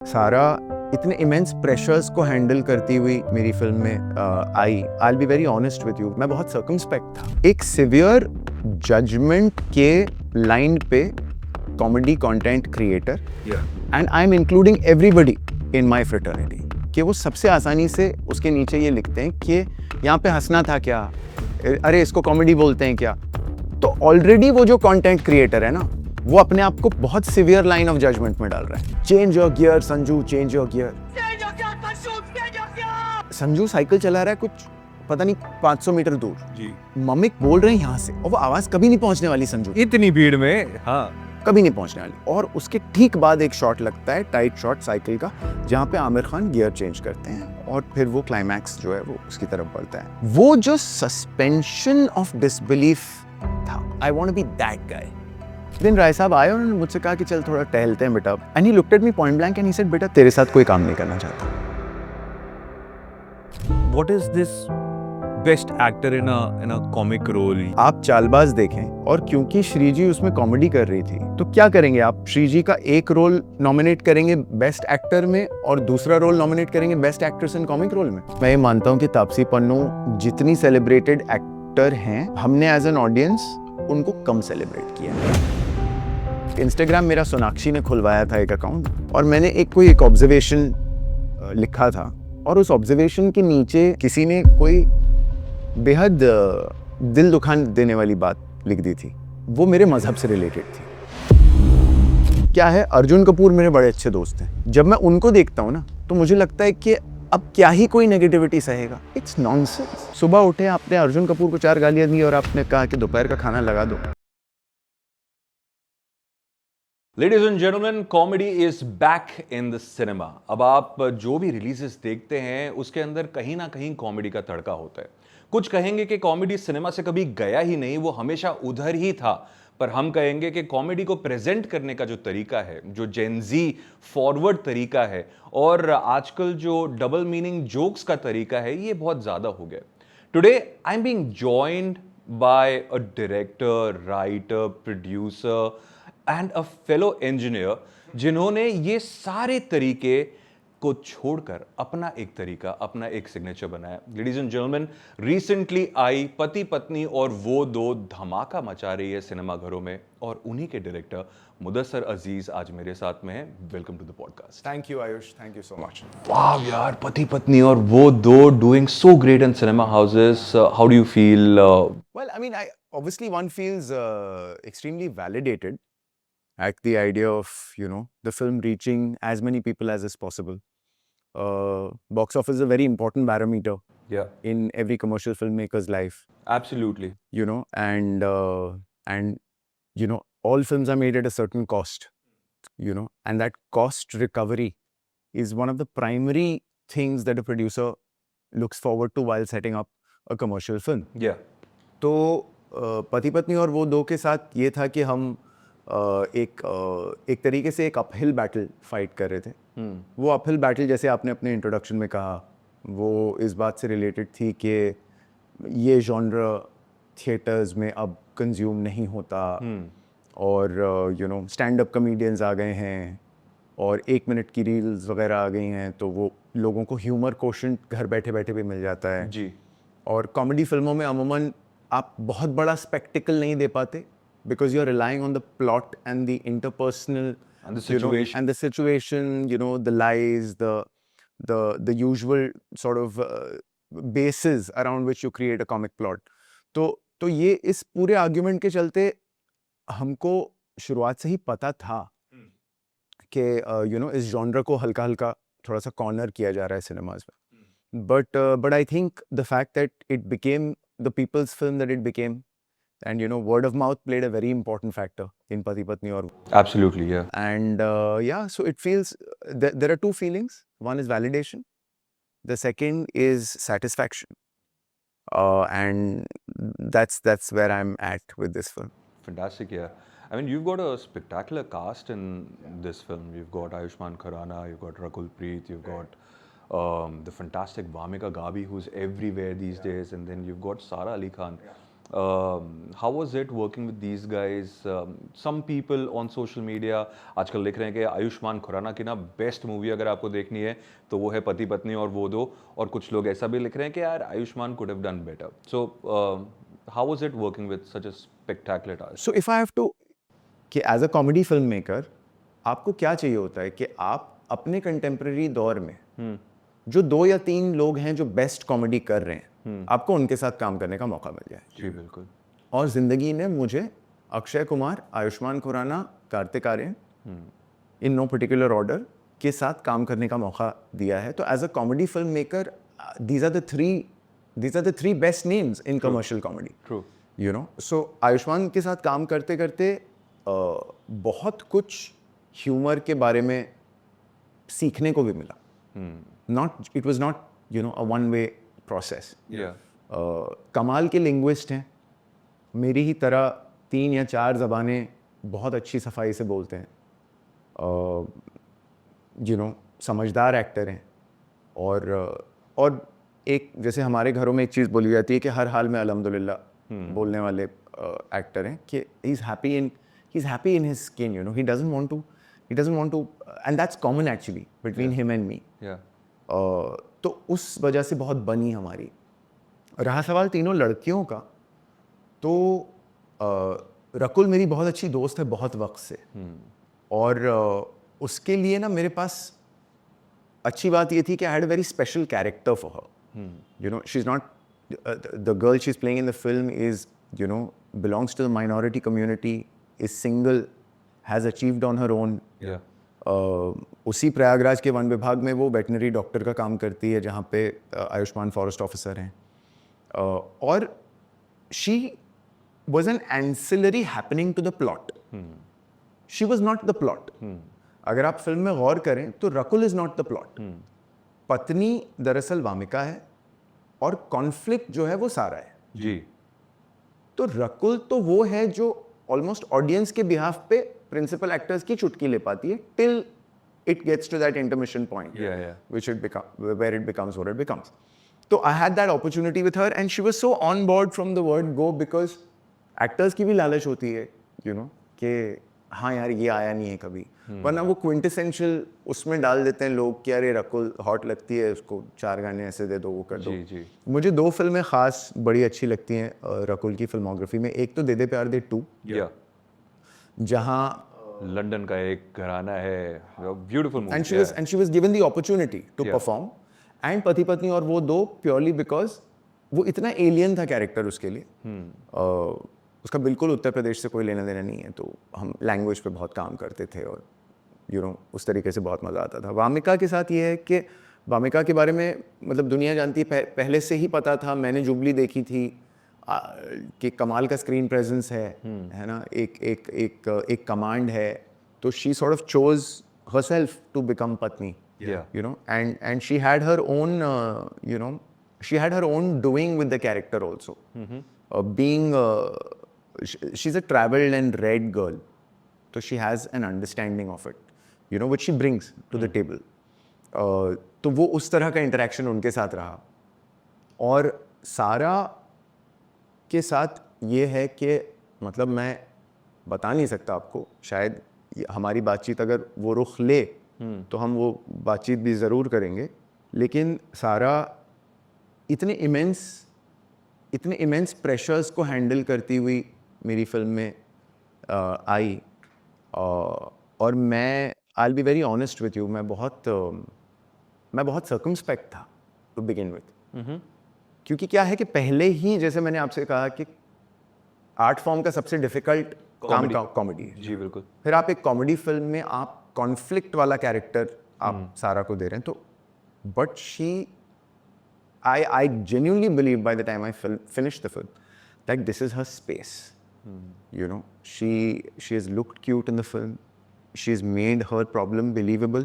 सारा इतने immense pressures को हैंडल करती हुई मेरी फिल्म में I be very honest with you, मैं बहुत सर्कमस्पेक्ट था। एक सिवियर जजमेंट के लाइन पे comedy content creator and I am including everybody in my fraternity कि वो सबसे आसानी से उसके नीचे ये लिखते हैं कि यहाँ पे हंसना था क्या, अरे इसको कॉमेडी बोलते हैं क्या। तो ऑलरेडी वो जो कंटेंट क्रिएटर है ना, वो अपने आप को बहुत सिवियर लाइन ऑफ जजमेंट में डाल रहा है। Change your gear Sanju, change your gear. Sanju cycle चला रहा है कुछ पता नहीं 500 मीटर दूर जी, ममिक बोल रहे हैं यहाँ से, और वो आवाज कभी नहीं पहुंचने वाली संजू, इतनी भीड़ में, हाँ कभी नहीं पहुंचने वाली। और उसके ठीक बाद एक शॉट लगता है, टाइट शॉट साइकिल का, जहाँ पे आमिर खान गियर चेंज करते हैं और फिर वो क्लाइमैक्स जो है वो उसकी तरफ बढ़ता है। वो जो सस्पेंशन ऑफ डिसबिलीफ था, I want to be that guy. दिन राय साहब आए और उन्होंने मुझसे कहा कि चल थोड़ा टहलते हैं बेटा, and he looked at me point blank and he said बेटा तेरे साथ कोई काम नहीं करना चाहता। What is this best actor in a comic role? आप चालबाज देखें, और क्योंकि श्रीजी उसमें कॉमेडी कर रही थी, तो क्या करेंगे आप, श्रीजी का एक रोल नॉमिनेट करेंगे बेस्ट एक्टर में और दूसरा रोल नॉमिनेट करेंगे best actress in comic role में। मैं ये मानता हूँ कि तापसी पन्नू जितनी सेलिब्रेटेड एक्टर हैं, हमने एज एन ऑडियंस उनको कम सेलिब्रेट किया। इंस्टाग्राम मेरा सोनाक्षी ने खुलवाया था एक अकाउंट, और मैंने एक ऑब्जर्वेशन लिखा था, और उस ऑब्जर्वेशन के नीचे किसी ने कोई बेहद दिल दुखा देने वाली बात लिख दी थी। वो मेरे मजहब से रिलेटेड थी। क्या है, अर्जुन कपूर मेरे बड़े अच्छे दोस्त हैं। जब मैं उनको देखता हूँ ना, तो मुझे लगता है कि अब क्या ही कोई नेगेटिविटी सहेगा। It's nonsense. सुबह उठे, आपने अर्जुन कपूर को 4 गालियां दी और आपने कहा कि दोपहर का खाना लगा दो। Ladies and gentlemen, comedy is back in the cinema. अब आप जो भी रिलीजेस देखते हैं उसके अंदर कहीं ना कहीं कॉमेडी का तड़का होता है। कुछ कहेंगे कि कॉमेडी सिनेमा से कभी गया ही नहीं, वो हमेशा उधर ही था। पर हम कहेंगे कि कॉमेडी को प्रेजेंट करने का जो तरीका है, जो जेनजी फॉरवर्ड तरीका है, और आजकल जो डबल मीनिंग जोक्स का तरीका है, ये बहुत ज्यादा हो गया। Today I am being joined by a director, writer, producer and a fellow engineer, जिन्होंने ये सारे तरीके को छोड़कर अपना एक तरीका, अपना एक सिग्नेचर बनाया। लेडीज एंड जेंटलमैन, रिसेंटली आई पति पत्नी और वो दो धमाका मचा रही है सिनेमा घरों में, और उन्हीं के डायरेक्टर मुदस्सर अजीज आज मेरे साथ में हैं। Welcome to the podcast. Thank you Ayush, thank you so much. वाह यार, पति पत्नी और वो दो doing so great in cinema houses. How do you feel? Well, I mean, obviously one feels extremely validated at the idea of, the film reaching as many people as is possible. Box office is a very important barometer Yeah, in every commercial filmmaker's life, absolutely. and all films are made at a certain cost, and that cost recovery is one of the primary things that a producer looks forward to while setting up a commercial film. Yeah. तो पति पत्नी और वो दो के साथ ये था कि हम एक तरीके से एक अपहिल बैटल फाइट कर रहे थे। वो अपहिल बैटल, जैसे आपने अपने इंट्रोडक्शन में कहा, वो इस बात से रिलेटेड थी कि ये जॉनर थिएटर्स में अब कंज्यूम नहीं होता, और स्टैंड अप कॉमेडियंस आ गए हैं और 1 मिनट की रील्स वगैरह आ गई हैं, तो वो लोगों को ह्यूमर कोशेंट घर बैठे बैठे भी मिल जाता है जी। और कॉमेडी फिल्मों में अमूमन आप बहुत बड़ा स्पेक्टिकल नहीं दे पाते, because you are relying on the plot and the interpersonal And the situation. and the situation, the lies, the usual sort of bases around which you create a comic plot. तो ये इस पूरे argument के चलते हमको शुरुआत से ही पता था कि इस जॉनर को हल्का हल्का थोड़ा सा कॉर्नर किया जा रहा है सिनेमाज में। but I think the fact that it became the people's film that it became, and word of mouth played a very important factor in Pati Patni aur. Absolutely, yeah. And yeah, so it feels there are two feelings. One is validation, the second is satisfaction, and that's where I'm at with this film. Fantastic, yeah. I mean, you've got a spectacular cast in this film. You've got Ayushmann Khurrana, you've got Rakul Preet, you've got the fantastic Bhumika Gabi, who's everywhere these days, and then you've got Sara Ali Khan. How was it working with these guys? Some people on social media आजकल लिख रहे हैं कि आयुष्मान खुराना की ना best movie अगर आपको देखनी है तो वो है पति पत्नी और वो दो, और कुछ लोग ऐसा भी लिख रहे हैं कि यार Ayushman could have done better. So how was it working with such a spectacular task? So if I have to कि as a comedy film maker आपको क्या चाहिए होता है कि आप अपने कंटेम्प्रेरी दौर में जो 2 या 3 लोग हैं जो बेस्ट कॉमेडी कर रहे हैं आपको उनके साथ काम करने का मौका मिल जाए। जी बिल्कुल। और जिंदगी ने मुझे Akshay Kumar, Ayushmann Khurrana, Kartik Aaryan in no particular order के साथ काम करने का मौका दिया है। तो as a comedy film maker these are the three best names in commercial comedy. True. You know, so Ayushman के साथ काम करते करते बहुत कुछ ह्यूमर के बारे में सीखने को भी मिला। It was not a one way process. Yeah. कमाल के लिंग्विस्ट हैं, मेरी ही तरह 3 या 4 ज़बानें बहुत अच्छी सफाई से बोलते हैं। समझदार एक्टर हैं और एक जैसे हमारे घरों में एक चीज़ बोली जाती है कि हर हाल में अल्हम्दुलिल्लाह बोलने वाले एक्टर हैं कि he's happy in his skin, he doesn't want to and that's common actually between him and me. Yeah. तो उस वजह से बहुत बनी हमारी। रहा सवाल तीनों लड़कियों का, तो रकुल मेरी बहुत अच्छी दोस्त है बहुत वक्त से, और उसके लिए ना मेरे पास अच्छी बात ये थी कि I had a very special character for her. She is not the girl she is playing in the film is belongs to the minority community, is single, has achieved on her own. उसी प्रयागराज के one विभाग में वो veterinary doctor का काम करती है जहाँ पे आयुष्मान फॉरेस्ट ऑफिसर हैं, और she was an ancillary happening to the plot. She was not the plot. अगर आप फिल्म में गौर करें तो Rakul is not the plot. पत्नी दरअसल वामिका है और कॉन्फ्लिक्ट जो है वो सारा है। जी। तो रकुल तो वो है जो ऑलमोस्ट ऑडियंस के बिहाफ पे प्रिंसिपल एक्टर्स की चुटकी ले पाती है till it gets to that intermission point where it becomes what it becomes. तो I had that opportunity with her and she was so on board from the word go because actors की भी लालच होती है कि हाँ यार ये आया नहीं है कभी, वरना वो क्विंटेसेंशियल उसमें डाल देते हैं लोग कि यार रकुल हॉट लगती है, उसको 4 गाने ऐसे दे दो, वो कर दो। जी। मुझे 2 फिल्में खास बड़ी अच्छी लगती हैं रकुल की फिल्मोग्राफी में। एक तो दे दे प्यार दे 2, जहाँ लंदन का एक घराना है, beautiful movie, and she was given the opportunity to perform, and Pati Patni Aur वो 2 प्योरली बिकॉज वो इतना एलियन था कैरेक्टर उसके लिए। उसका बिल्कुल उत्तर प्रदेश से कोई लेना देना नहीं है, तो हम लैंग्वेज पे बहुत काम करते थे और उस तरीके से बहुत मज़ा आता था। वामिका के साथ ये है कि वामिका के बारे में मतलब दुनिया जानती है, पहले से ही पता था, मैंने जुबली देखी थी कि कमाल का स्क्रीन प्रेजेंस है ना, एक कमांड है, तो she sort of chose herself to become patni, and she had her own she had her own doing with the character also. Being she's a traveled and read girl, so she has an understanding of it, which she brings to the table. तो वो उस तरह का interaction उनके साथ रहा। और सारा के साथ ये है कि मतलब मैं बता नहीं सकता आपको, शायद हमारी बातचीत अगर वो रुख ले तो हम वो बातचीत भी ज़रूर करेंगे, लेकिन सारा इतने इमेंस प्रेशर्स को हैंडल करती हुई मेरी फिल्म में आई, और मैं I will be very honest with you, मैं बहुत सर्कमस्पेक्ट था टू बिगिन विथ, क्योंकि क्या है कि पहले ही जैसे मैंने आपसे कहा कि आर्ट फॉर्म का सबसे डिफिकल्ट काम कॉमेडी है। जी बिल्कुल। फिर आप एक कॉमेडी फिल्म में आप कॉन्फ्लिक्ट वाला कैरेक्टर आप सारा को दे रहे हैं, तो but she I genuinely believe by the time I finished the film that this is her space. She has looked cute in the film. She's made her problem believable.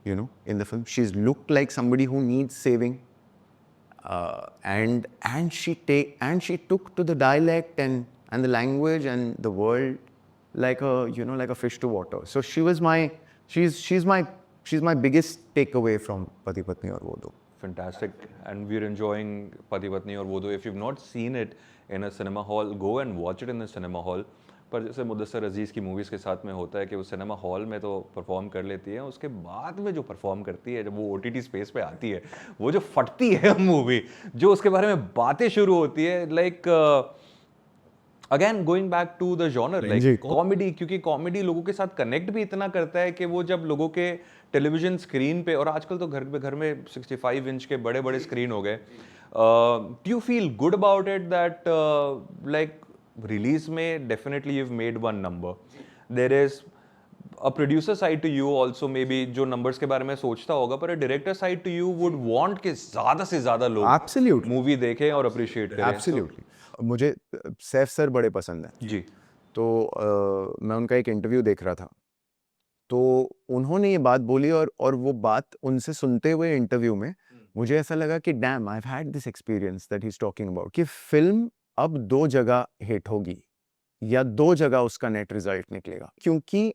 In the film, she's looked like somebody who needs saving. And she took to the dialect and the language and the world like a fish to water. So she's my biggest takeaway from Pati Patni aur Wo Do. fantastic, and we're enjoying Pati Patni और वो दो. If you've not seen it in a cinema hall, go and watch it in the cinema hall. पर जैसे मुदस्सर अजीज़ की movies के साथ में होता है कि वो सिनेमा हॉल में तो परफॉर्म कर लेती है, उसके बाद में जो परफॉर्म करती है, जब वो OTT स्पेस पे आती है, वो जो फटती है मूवी, जो उसके बारे में बातें शुरू होती है, like again going back to the genre, like comedy, क्योंकि कॉमेडी लोगों के साथ कनेक्ट भी इतना करता है कि वो जब लोगों के टेलीविजन स्क्रीन पे, और आजकल तो घर में 65 इंच के बड़े बड़े स्क्रीन हो गए, do you feel good about it that like release में definitely you've made one number, there is a producer side to you also, maybe जो numbers के बारे में सोचता होगा, पर a director side to you would want कि ज़्यादा से ज़्यादा लोग Absolutely. मूवी देखें और अप्रिशिएट करें. Absolutely. मुझे सैफ सर बड़े पसंद हैं जी. तो मैं उनका एक इंटरव्यू देख रहा था, तो उन्होंने ये बात बोली, और वो बात उनसे सुनते हुए इंटरव्यू में मुझे ऐसा लगा कि dam, I have had this experience that he is talking about, कि फिल्म अब 2 जगह हिट होगी या 2 जगह उसका नेट रिजल्ट निकलेगा, क्योंकि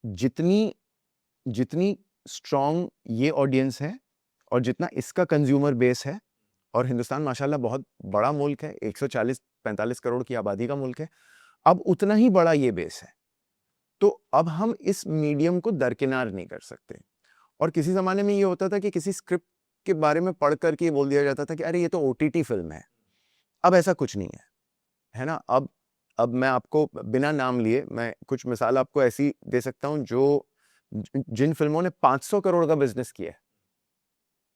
जितनी स्ट्रॉन्ग ये ऑडियंस है और जितना इसका कंज्यूमर बेस है, और हिंदुस्तान माशाल्लाह बहुत बड़ा मुल्क है, 140-45 करोड़ की आबादी का मुल्क है, अब उतना ही बड़ा ये बेस है, तो अब हम इस मीडियम को दरकिनार नहीं कर सकते. और किसी ज़माने में ये होता था कि किसी स्क्रिप्ट के बारे में पढ़ करके बोल दिया जाता था कि अरे ये तो OTT फिल्म है. अब ऐसा कुछ नहीं है ना. अब मैं आपको बिना नाम लिए मैं कुछ मिसाल आपको ऐसी दे सकता हूं, जो जिन फिल्मों ने 500 करोड़ का बिजनेस किया है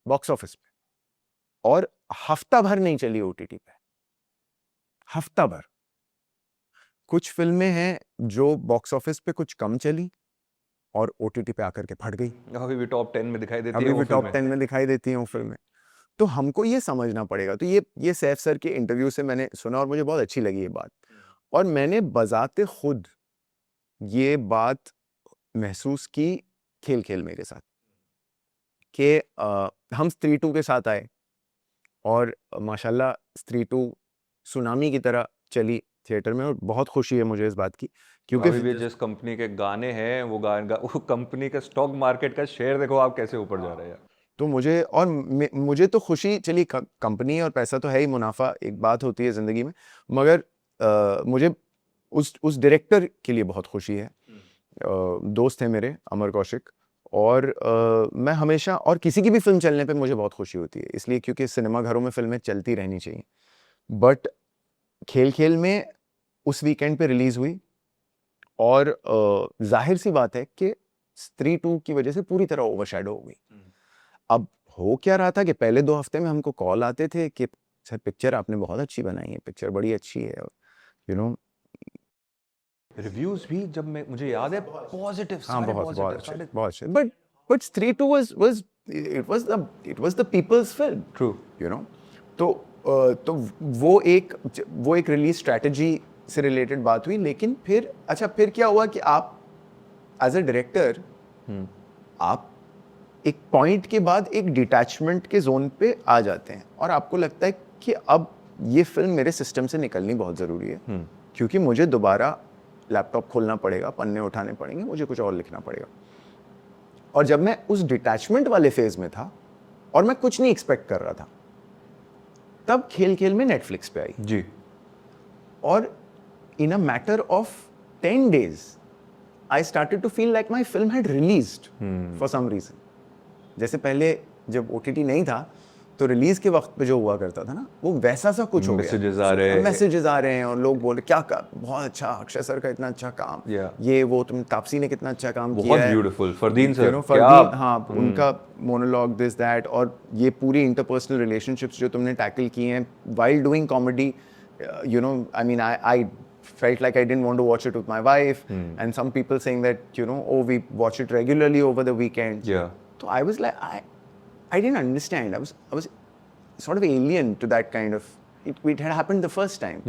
बॉक्स ऑफिस पे, और हफ्ता भर नहीं चली OTT पे, हफ्ता भर. कुछ फिल्में हैं जो बॉक्स ऑफिस पे कुछ कम चली और OTT पे आकर के फट गई. अभी भी टॉप 10 में दिखाई देती है, अभी भी टॉप 10 में दिखाई देती हैं वो फिल्में. तो हमको ये समझना पड़ेगा. तो ये सैफ सर के इंटरव्यू से मैंने सुना और मुझे बहुत अच्छी लगी ये बात, और मैंने बजाते खुद ये बात महसूस की खेल में के साथ, कि हम स्त्री 2 के साथ आए और माशाल्लाह स्त्री 2 सुनामी की तरह चली थिएटर में, और बहुत खुशी है मुझे इस बात की, क्योंकि अभी भी जिस कंपनी के गाने हैं वो कंपनी का स्टॉक मार्केट का शेयर देखो आप कैसे ऊपर जा रहा है. तो मुझे तो खुशी, चली कंपनी और पैसा तो है ही, मुनाफा एक बात होती है ज़िंदगी में, मगर मुझे उस डायरेक्टर के लिए बहुत खुशी है. दोस्त है मेरे अमर कौशिक, और मैं हमेशा, और किसी की भी फिल्म चलने पे मुझे बहुत खुशी होती है, इसलिए क्योंकि सिनेमा घरों में फिल्में चलती रहनी चाहिए. बट खेल में उस वीकेंड पे रिलीज हुई, और जाहिर सी बात है कि स्त्री 2 की वजह से पूरी तरह ओवरशैडो हो गई. अब हो क्या रहा था कि पहले 2 हफ्ते में हमको कॉल आते थे कि सर पिक्चर आपने बहुत अच्छी बनाई है, पिक्चर बड़ी अच्छी है, यू नो. रिव्यूज भी जब मुझे याद है पॉजिटिव, हाँ, बहुत अच्छे. बट स्त्री 2 was the people's film. True. You know, तो वो एक रिलीज स्ट्रेटजी से रिलेटेड बात हुई. लेकिन फिर क्या हुआ कि आप एज अ डायरेक्टर आप एक पॉइंट के बाद एक डिटैचमेंट के जोन पे आ जाते हैं, और आपको लगता है कि अब ये फिल्म मेरे सिस्टम से निकलनी बहुत ज़रूरी है, क्योंकि मुझे दोबारा लैपटॉप खोलना पड़ेगा, पन्ने उठाने पड़ेंगे, मुझे कुछ और लिखना पड़ेगा. और जब मैं उस डिटैचमेंट वाले फेज में था और मैं कुछ नहीं एक्सपेक्ट कर रहा था, तब खेल में नेटफ्लिक्स पे आई जी, और in a matter of 10 days I started to feel like my film had released for some reason. जैसे पहले जब OTT नहीं था तो रिलीज के वक्त पे जो हुआ करता था ना, वो वैसा सा कुछ हो गया. मैसेजेस आ रहे हैं और लोग बोल रहे क्या बहुत अच्छा, अक्षय सर का इतना अच्छा काम, ये वो तुम तापसी ने कितना अच्छा काम किया है, बहुत ब्यूटीफुल. फरदीन सर, हाँ, उनका मोनोलॉग दिस दैट, और ये पूरी इंटरपर्सनल रिलेशनशिप्स जो तुमने टैकल की हैं while doing comedy, you know, I mean I felt like I didn't want to watch it with my wife, and some people saying that, you know, oh, we watch it regularly over the weekend. So I was like, I didn't understand. I was sort of alien to that kind of. It had happened the first time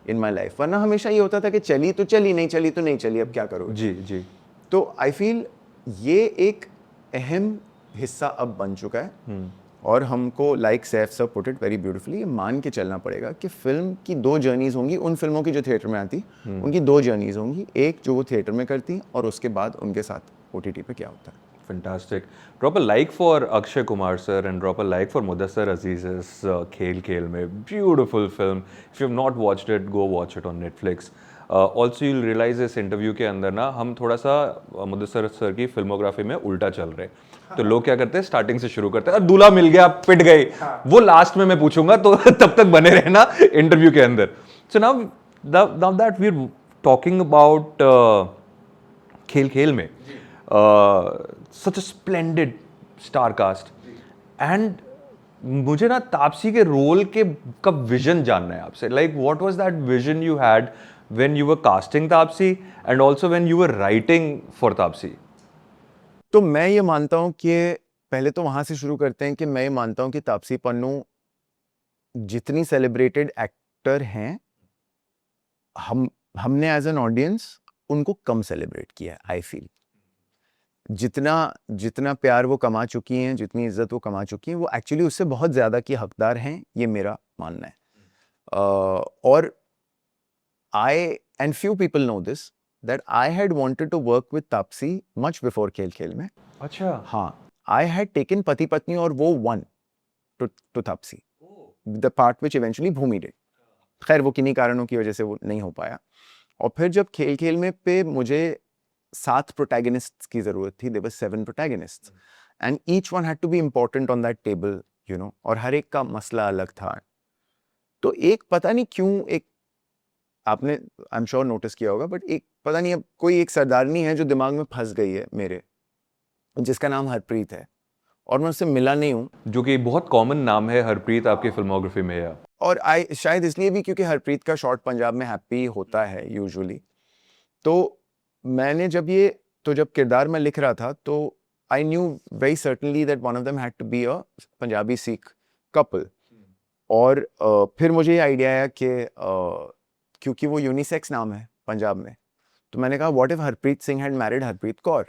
in my life. वरना हमेशा ये होता था कि चली तो चली, नहीं चली तो नहीं चली, अब क्या करो. जी. तो I feel ये एक अहम हिस्सा अब बन चुका है, और हमको like Saif sir put it very beautifully, ये मान के चलना पड़ेगा कि फिल्म की 2 जर्नीज होंगी. उन फिल्मों की जो थिएटर में आती, उनकी 2 जर्नीज होंगी, एक जो वो थिएटर में करती और उसके बाद उनके साथ OTT पे क्या होता है. fantastic. Drop a like for Akshay Kumar sir and drop a like for Mudassar Aziz's Khel Khel Mein. Beautiful film. If you have not watched it, go watch it on Netflix. Also you'll realize इस interview के अंदर ना हम थोड़ा सा Mudassar sir की filmography में उल्टा चल रहे हैं. तो लोग क्या करते हैं, स्टार्टिंग से शुरू करते हैं और दूल्हा मिल गया पिट गई, वो लास्ट में मैं पूछूंगा, तो तब तक बने रहना इंटरव्यू के अंदर. So now that we are talking about Khel Khel Mein such a splendid star cast, and मुझे ना तापसी के रोल के का विजन जानना है आपसे. Like what was that vision you had when you were casting Taapsee and also when you were writing for Taapsee? तो मैं ये मानता हूँ कि पहले तो वहां से शुरू करते हैं कि मैं ये मानता हूँ कि तापसी पन्नू जितनी सेलिब्रेटेड एक्टर हैं, हमने एज एन ऑडियंस उनको कम सेलिब्रेट किया है. आई फील जितना प्यार वो कमा चुकी हैं, जितनी इज्जत वो कमा चुकी हैं, वो एक्चुअली उससे बहुत ज़्यादा की हकदार हैं, ये मेरा मानना है. और I and few people know this that I had wanted to work with Taapsee much before Khel Khel में. अच्छा. हाँ, आई हैड टेकन पति Patni Aur Woh one two Taapsee, the part which eventually Bhumi did. खैर वो किन्हीं कारणों की वजह से वो नहीं हो पाया. और फिर जब खेल खेल में पे मुझे 7 प्रोटैगनिस्ट्स की जरूरत थी, there were 7 protagonists and each one had to be important on that table, you know, और हर एक का मसला अलग था. तो एक पता नहीं क्यों, एक आपने आई एम श्योर नोटिस किया होगा, बट एक पता नहीं अब कोई एक सरदारनी है जो दिमाग में फंस गई है मेरे, जिसका नाम हरप्रीत है, और मैं उससे मिला नहीं हूँ. जो कि बहुत कॉमन नाम है हरप्रीत आपकी फिल्मोग्राफी में है. और शायद इसलिए भी क्योंकि हरप्रीत का शॉर्ट पंजाब में हैप्पी होता है यूजुअली. तो मैंने जब किरदार में लिख रहा था, तो I knew very certainly that one of them had to be a Punjabi Sikh couple. और फिर मुझे ये आइडिया आया कि क्योंकि वो यूनिसेक्स नाम है पंजाब में, तो मैंने कहा what if Harpreet Singh had married Harpreet Kaur,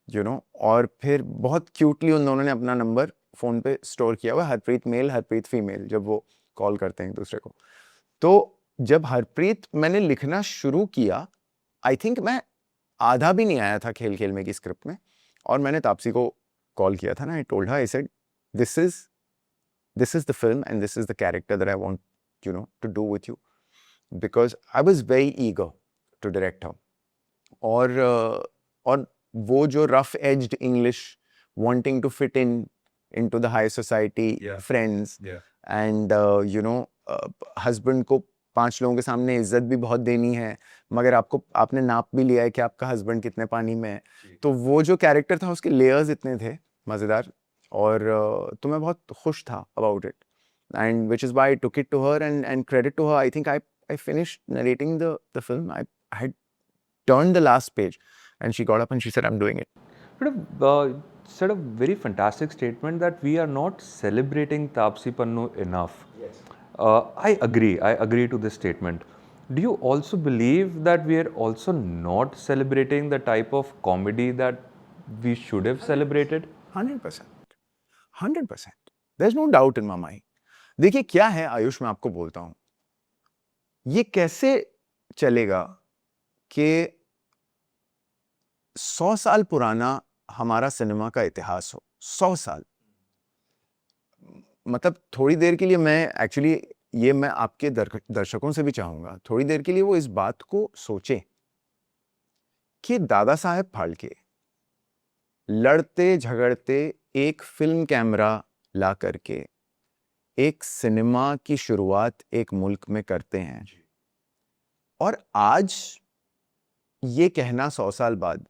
you know. और फिर बहुत क्यूटली उन दोनों ने अपना नंबर फ़ोन पे स्टोर किया हुआ, हरप्रीत मेल हरप्रीत फीमेल, जब वो कॉल करते हैं एक दूसरे को. तो जब हरप्रीत मैंने लिखना शुरू किया, आई थिंक मैं आधा भी नहीं आया था खेल खेल में की स्क्रिप्ट में, और मैंने तापसी को कॉल किया था ना. I told her, I said this is the film and this is the character that I want, you know, to do with you, because I was very eager to direct her. और वो जो rough edged English, wanting to fit into the high society, friends, and you know, husband को 5 लोगों के सामने इज्जत भी बहुत देनी है, मगर आपने नाप भी लिया है कि आपका हस्बैंड कितने पानी में है. तो वो जो कैरेक्टर था उसके लेयर्स इतने थे मज़ेदार, और तो मैं बहुत खुश था about it, and which is why I took it to her and credit to her. I think I finished narrating the film. I had turned the last page and she got up and she said, I'm doing it. Said a very fantastic statement that we are not celebrating Taapsee Pannu enough. Yes. I agree to this statement. Do you also believe that we are also not celebrating the type of comedy that we should have celebrated? 100%. There's no doubt in my mind. देखिए क्या है आयुष, मैं आपको बोलता हूँ, ये कैसे चलेगा कि 100 साल पुराना हमारा सिनेमा का इतिहास हो. 100 साल, मतलब थोड़ी देर के लिए मैं एक्चुअली ये मैं आपके दर्शकों से भी चाहूंगा, थोड़ी देर के लिए वो इस बात को सोचें कि दादा साहेब फाल्के लड़ते झगड़ते एक फिल्म कैमरा ला करके एक सिनेमा की शुरुआत एक मुल्क में करते हैं, और आज ये कहना 100 साल बाद,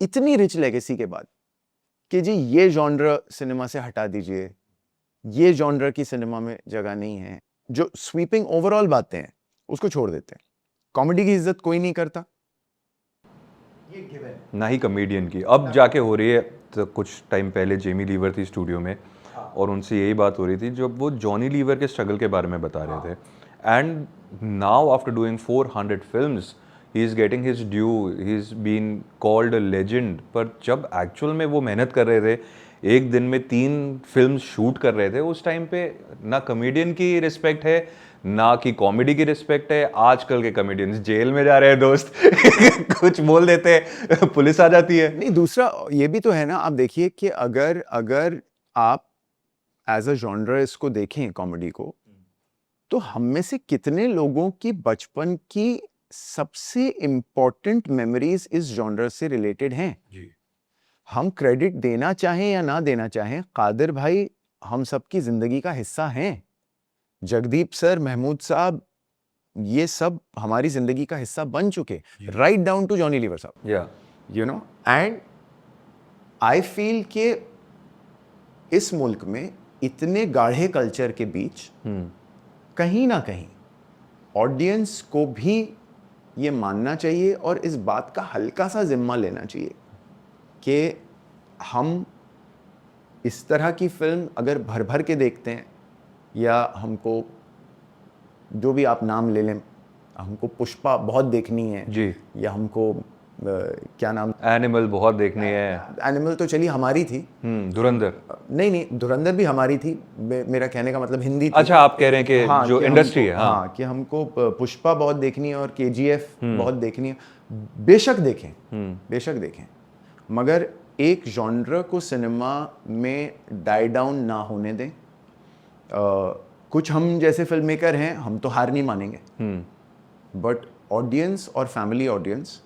इतनी रिच लेगेसी के बाद, कि जी ये जॉनर सिनेमा से हटा दीजिए, ये जॉनर की सिनेमा में जगह नहीं है, जो स्वीपिंग ओवरऑल बातें हैं उसको छोड़ देते हैं. कॉमेडी की इज्जत कोई नहीं करता, ये गिवन ना ही कॉमेडियन की अब जाके हो रही है. तो कुछ टाइम पहले जेमी लीवर थी स्टूडियो में, और उनसे यही बात हो रही थी जब वो जॉनी लीवर के स्ट्रगल के बारे में बता रहे थे. And now after doing 400 films he is getting his due, he's been called a legend. पर जब एक्चुअल में वो मेहनत कर रहे थे, एक दिन में 3 फिल्म शूट कर रहे थे उस टाइम पे। ना कॉमेडियन की रिस्पेक्ट है ना कि कॉमेडी की रिस्पेक्ट है। आजकल के कॉमेडियंस जेल में जा रहे हैं दोस्त कुछ बोल देते हैं पुलिस आ जाती है। नहीं, दूसरा ये भी तो है ना, आप देखिए कि अगर अगर आप एज अ जॉनर इसको देखें कॉमेडी को, तो हम में से कितने लोगों की बचपन की सबसे इंपॉर्टेंट मेमोरीज इस जॉनर से रिलेटेड हैं। जी। हम क्रेडिट देना चाहें या ना देना चाहें, कादिर भाई हम सबकी जिंदगी का हिस्सा हैं। जगदीप सर, महमूद साहब, ये सब हमारी जिंदगी का हिस्सा बन चुके, right down to Johnny Lever sahab, या you know. And I feel कि इस मुल्क में इतने गाढ़े कल्चर के बीच कहीं ना कहीं ऑडियंस को भी ये मानना चाहिए और इस बात का हल्का सा जिम्मा लेना चाहिए कि हम इस तरह की फिल्म अगर भर भर के देखते हैं, या हमको जो भी आप नाम ले लें, हमको पुष्पा बहुत देखनी है जी। या हमको क्या नाम, एनिमल बहुत देखनी है। एनिमल तो चली हमारी थी। धुरंधर। नहीं, धुरंधर भी हमारी थी। मेरा कहने का मतलब हिंदी थी। अच्छा, आप कह रहे हैं कि हाँ, जो कि इंडस्ट्री है। हाँ, कि हमको पुष्पा बहुत देखनी है और केजीएफ बहुत देखनी है। बेशक देखें, बेशक देखें, मगर एक जॉनर को सिनेमा में डाई डाउन ना होने दें। कुछ हम जैसे फिल्म मेकर हैं, हम तो हार नहीं मानेंगे, बट ऑडियंस और फैमिली ऑडियंस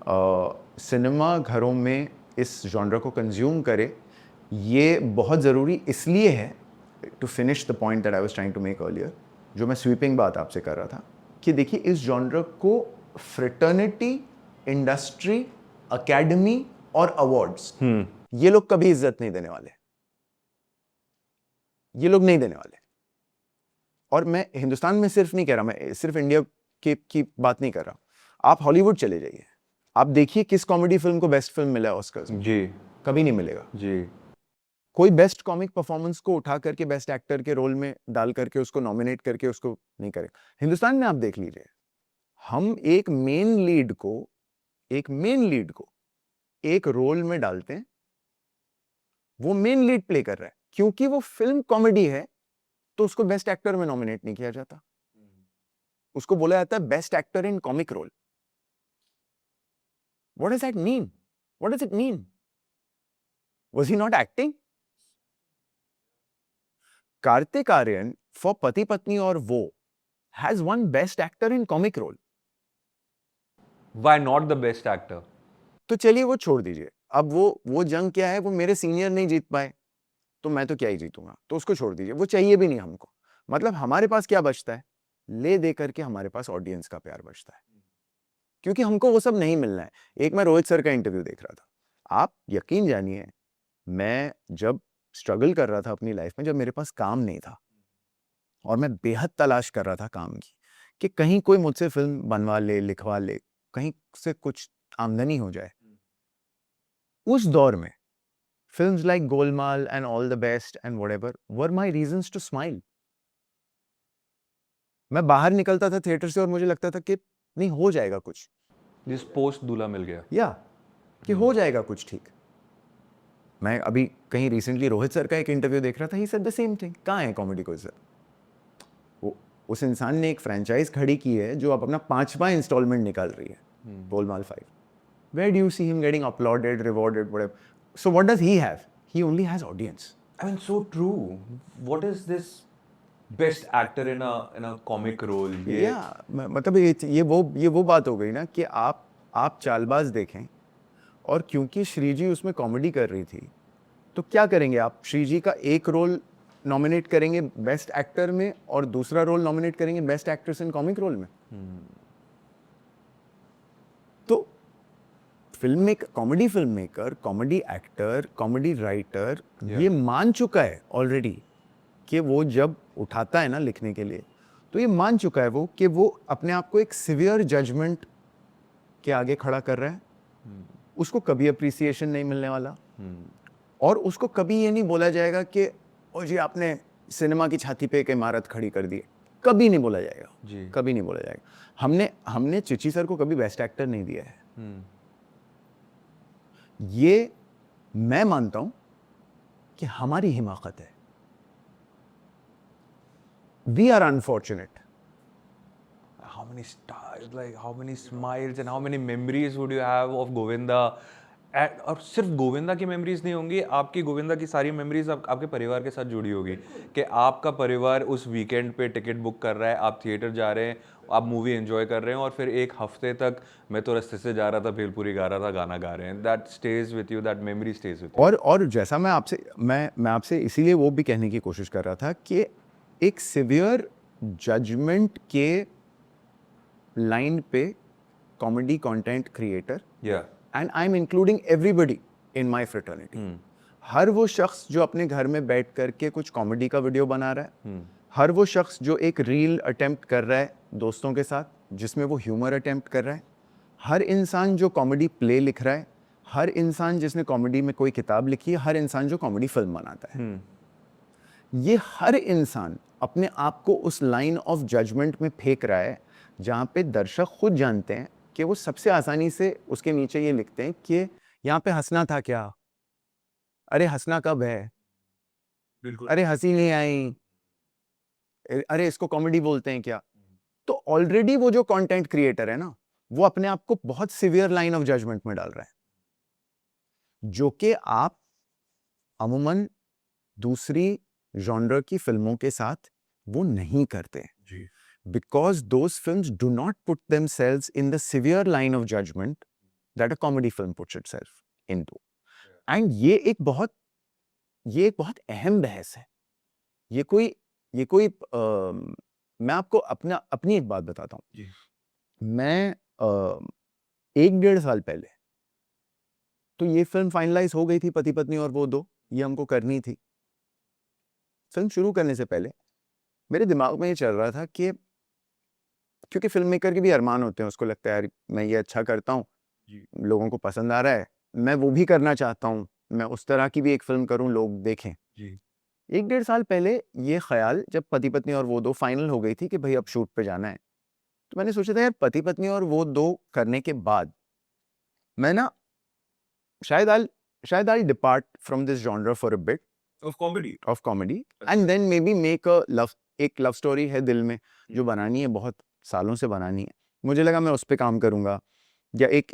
सिनेमा घरों में इस जॉनर को कंज्यूम करे, ये बहुत ज़रूरी इसलिए है। To finish the point that I was trying to make earlier, जो मैं स्वीपिंग बात आपसे कर रहा था, कि देखिए इस जॉनर को फ्रेटर्निटी, इंडस्ट्री, एकेडमी और अवार्ड्स, ये लोग कभी इज्जत नहीं देने वाले, ये लोग नहीं देने वाले। और मैं हिंदुस्तान में सिर्फ नहीं कह रहा, मैं सिर्फ इंडिया की बात नहीं कर रहा। आप हॉलीवुड चले जाइए, आप देखिए किस कॉमेडी फिल्म को बेस्ट फिल्म मिला है ऑस्कर्स में। जी। कभी नहीं मिलेगा जी। कोई बेस्ट कॉमिक परफॉर्मेंस को उठा करके बेस्ट एक्टर के रोल में डाल करके उसको नॉमिनेट करके उसको नहीं करेगा। हिंदुस्तान में आप देख लीजिए, हम एक मेन लीड को एक रोल में डालते हैं, वो मेन लीड प्ले कर रहा है, क्योंकि वो फिल्म कॉमेडी है तो उसको बेस्ट एक्टर में नॉमिनेट नहीं किया जाता, उसको बोला जाता है best actor in comic role. What does that mean? What does it mean? Was he not acting? Kartik Aaryan for Pati Patni और वो has won best actor in comic role. Why not the best actor? तो चलिए वो छोड़ दीजिए, अब वो जंग क्या है, वो मेरे सीनियर नहीं जीत पाए तो मैं तो क्या ही जीतूंगा, तो उसको छोड़ दीजिए, वो चाहिए भी नहीं हमको। मतलब हमारे पास क्या बचता है, ले दे करके हमारे पास ऑडियंस का प्यार बचता है, क्योंकि हमको वो सब नहीं मिलना है। एक मैं रोहित सर का इंटरव्यू देख रहा था, आप यकीन जानिए, मैं जब स्ट्रगल कर रहा था अपनी लाइफ में, जब मेरे पास काम नहीं था और मैं बेहद तलाश कर रहा था काम की, कि कहीं कोई मुझसे फिल्म बनवा ले, लिखवा ले, कहीं से कुछ आमदनी हो जाए, उस दौर में films like Golmaal and all the best and whatever were my reasons to smile. मैं बाहर निकलता था थिएटर से और मुझे लगता था कि नहीं, हो जाएगा कुछ, जिस पोस्ट दूल्हा मिल गया, या कि हो जाएगा कुछ ठीक। मैं अभी कहीं रिसेंटली रोहित सर का एक इंटरव्यू देख रहा था, he said the same thing. कहाँ है कॉमेडी को सर? वो उस इंसान ने एक फ्रेंचाइज खड़ी की है जो अब अपना 5वां इंस्टॉलमेंट निकाल रही है, Golmaal 5। Where do you see him getting applauded, rewarded, whatever? So what does he have? He only has audience. I mean, so true. What is this best actor in a comic role? या मतलब ये वो बात हो गई ना कि आप चालबाज देखें, और क्योंकि श्री जी उसमें कॉमेडी कर रही थी, तो क्या करेंगे आप? श्री जी का एक रोल नॉमिनेट करेंगे बेस्ट एक्टर में और दूसरा रोल नॉमिनेट करेंगे best actress in comic role में। तो comedy film maker, comedy actor, comedy writer ये मान चुका है ऑलरेडी कि वो जब उठाता है ना लिखने के लिए, तो ये मान चुका है वो कि वो अपने आप को एक सिवियर जजमेंट के आगे खड़ा कर रहा है। उसको कभी अप्रिसिएशन नहीं मिलने वाला, और उसको कभी ये नहीं बोला जाएगा कि ओ जी आपने सिनेमा की छाती पे एक इमारत खड़ी कर दी। कभी नहीं बोला जाएगा जी। कभी नहीं बोला जाएगा। हमने चिची सर को कभी बेस्ट एक्टर नहीं दिया है। ये मैं मानता हूं कि हमारी हिमाकत है. We are unfortunate. How many stars, like how many smiles and how many memories would you have of Govinda? और सिर्फ गोविंदा की मेमोरीज नहीं होंगी, आपकी गोविंदा की सारी मेमोरीज आपके परिवार के साथ जुड़ी होगी कि आपका परिवार उस वीकेंड पे टिकट बुक कर रहा है, आप थिएटर जा रहे हैं, आप मूवी एंजॉय कर रहे हैं और फिर एक हफ्ते तक मैं तो रास्ते से जा रहा था भेलपुरी गा रहा था गाना गा रहे हैं. That stage with you, that memory stage with you. और जैसा मैं आपसे इसीलिए वो भी कहने की कोशिश कर रहा था कि एक सिवियर जजमेंट के लाइन पे कॉमेडी कंटेंट क्रिएटर, या and I am including everybody in my fraternity, हर वो शख्स जो अपने घर में बैठ करके कुछ कॉमेडी का वीडियो बना रहा है, हर वो शख्स जो एक रील अटेम्प्ट कर रहा है दोस्तों के साथ जिसमें वो ह्यूमर अटेम्प्ट कर रहा है, हर इंसान जो कॉमेडी प्ले लिख रहा है, हर इंसान जिसने कॉमेडी में कोई किताब लिखी है, हर इंसान जो कॉमेडी फिल्म बनाता है, ये हर इंसान अपने आप को उस लाइन ऑफ जजमेंट में फेंक रहा है जहाँ पे दर्शक खुद जानते हैं कि वो सबसे आसानी से उसके नीचे ये लिखते हैं कि यहाँ पे हंसना था क्या, अरे हंसना कब है, बिल्कुल, अरे हंसी नहीं आई, अरे इसको कॉमेडी बोलते हैं क्या. तो ऑलरेडी वो जो कंटेंट क्रिएटर है ना, वो अपने आप को बहुत सिवियर लाइन ऑफ जजमेंट में डाल रहा है, जो कि आप अमूमन दूसरी जॉनर की फिल्मों के साथ वो नहीं करते जी. because those films do not put themselves in the severe line of judgment that a comedy film puts itself into. And ये एक बहुत अहम बहस है. ये कोई मैं आपको अपनी एक बात बताता हूँ. मैं 1-1.5 साल पहले तो ये फिल्म फाइनलाइज हो गई थी, पति पत्नी और वो दो, ये हमको करनी थी. फिल्म शुरू करने से पहले मेरे दिमाग में ये चल रहा था कि क्योंकि फिल्म मेकर के भी अरमान होते हैं, उसको लगता है यार मैं ये अच्छा करता हूँ, लोगों को पसंद आ रहा है, मैं वो भी करना चाहता हूँ, मैं उस तरह की भी एक फिल्म करूँ, लोग देखें. 1-1.5 साल पहले ये ख्याल, जब पति पत्नी और वो दो फाइनल हो गई थी कि भाई अब शूट पे जाना है, तो मैंने सोचा था यार पति पत्नी और वो दो करने के बाद मैं ना शायद I'll depart from this genre for a bit of comedy, and then maybe make एक लव स्टोरी है दिल में जो बनानी है, बहुत सालों से बनानी है. मुझे लगा मैं उस पे काम करूंगा, या एक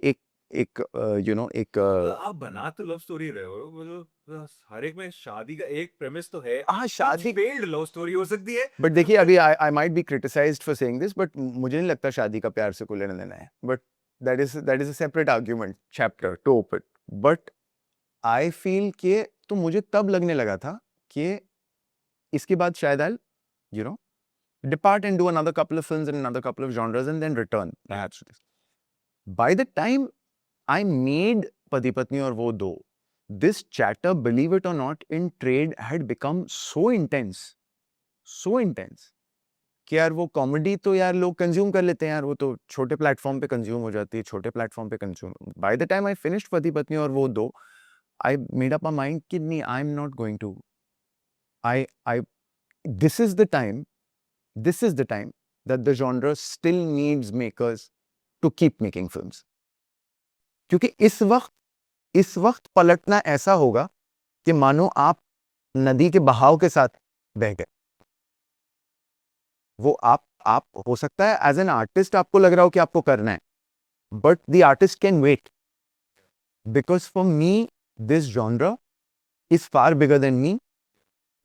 आप बना तो लव स्टोरी रहे हो, मतलब हर एक में शादी का एक प्रेमिस तो है. हाँ, शादी फेल्ड लव स्टोरी हो सकती है. बट देखिए अभी I might be criticised for saying this, but मुझे नहीं लगता शादी का प्यार से कोई लेना देना है. But that is a separate argument chapter two open. But I feel कि तो मुझे तब लगने लगा था कि इसके बाद शायद आई depart and do another couple of films in another couple of genres and then return perhaps to this. By the time I made Pati Patni और वो दो, this chatter, believe it or not, in trade had become so intense कि यार वो comedy तो यार लोग consume कर लेते हैं यार, वो तो छोटे प्लेटफॉर्म पे कंज्यूम हो जाती है, छोटे प्लेटफॉर्म पे consume. By the time I finished पति पत्नी और वो दो, I made up my mind कि नहीं, I'm not going to. This is the time that the genre still needs makers to keep making films. क्योंकि इस वक्त पलटना ऐसा होगा कि मानो आप नदी के बहाव के साथ बह गए. वो आप हो सकता है एज एन आर्टिस्ट आपको लग रहा हो कि आपको करना है, but the artist can wait, because for me this genre is far bigger than me.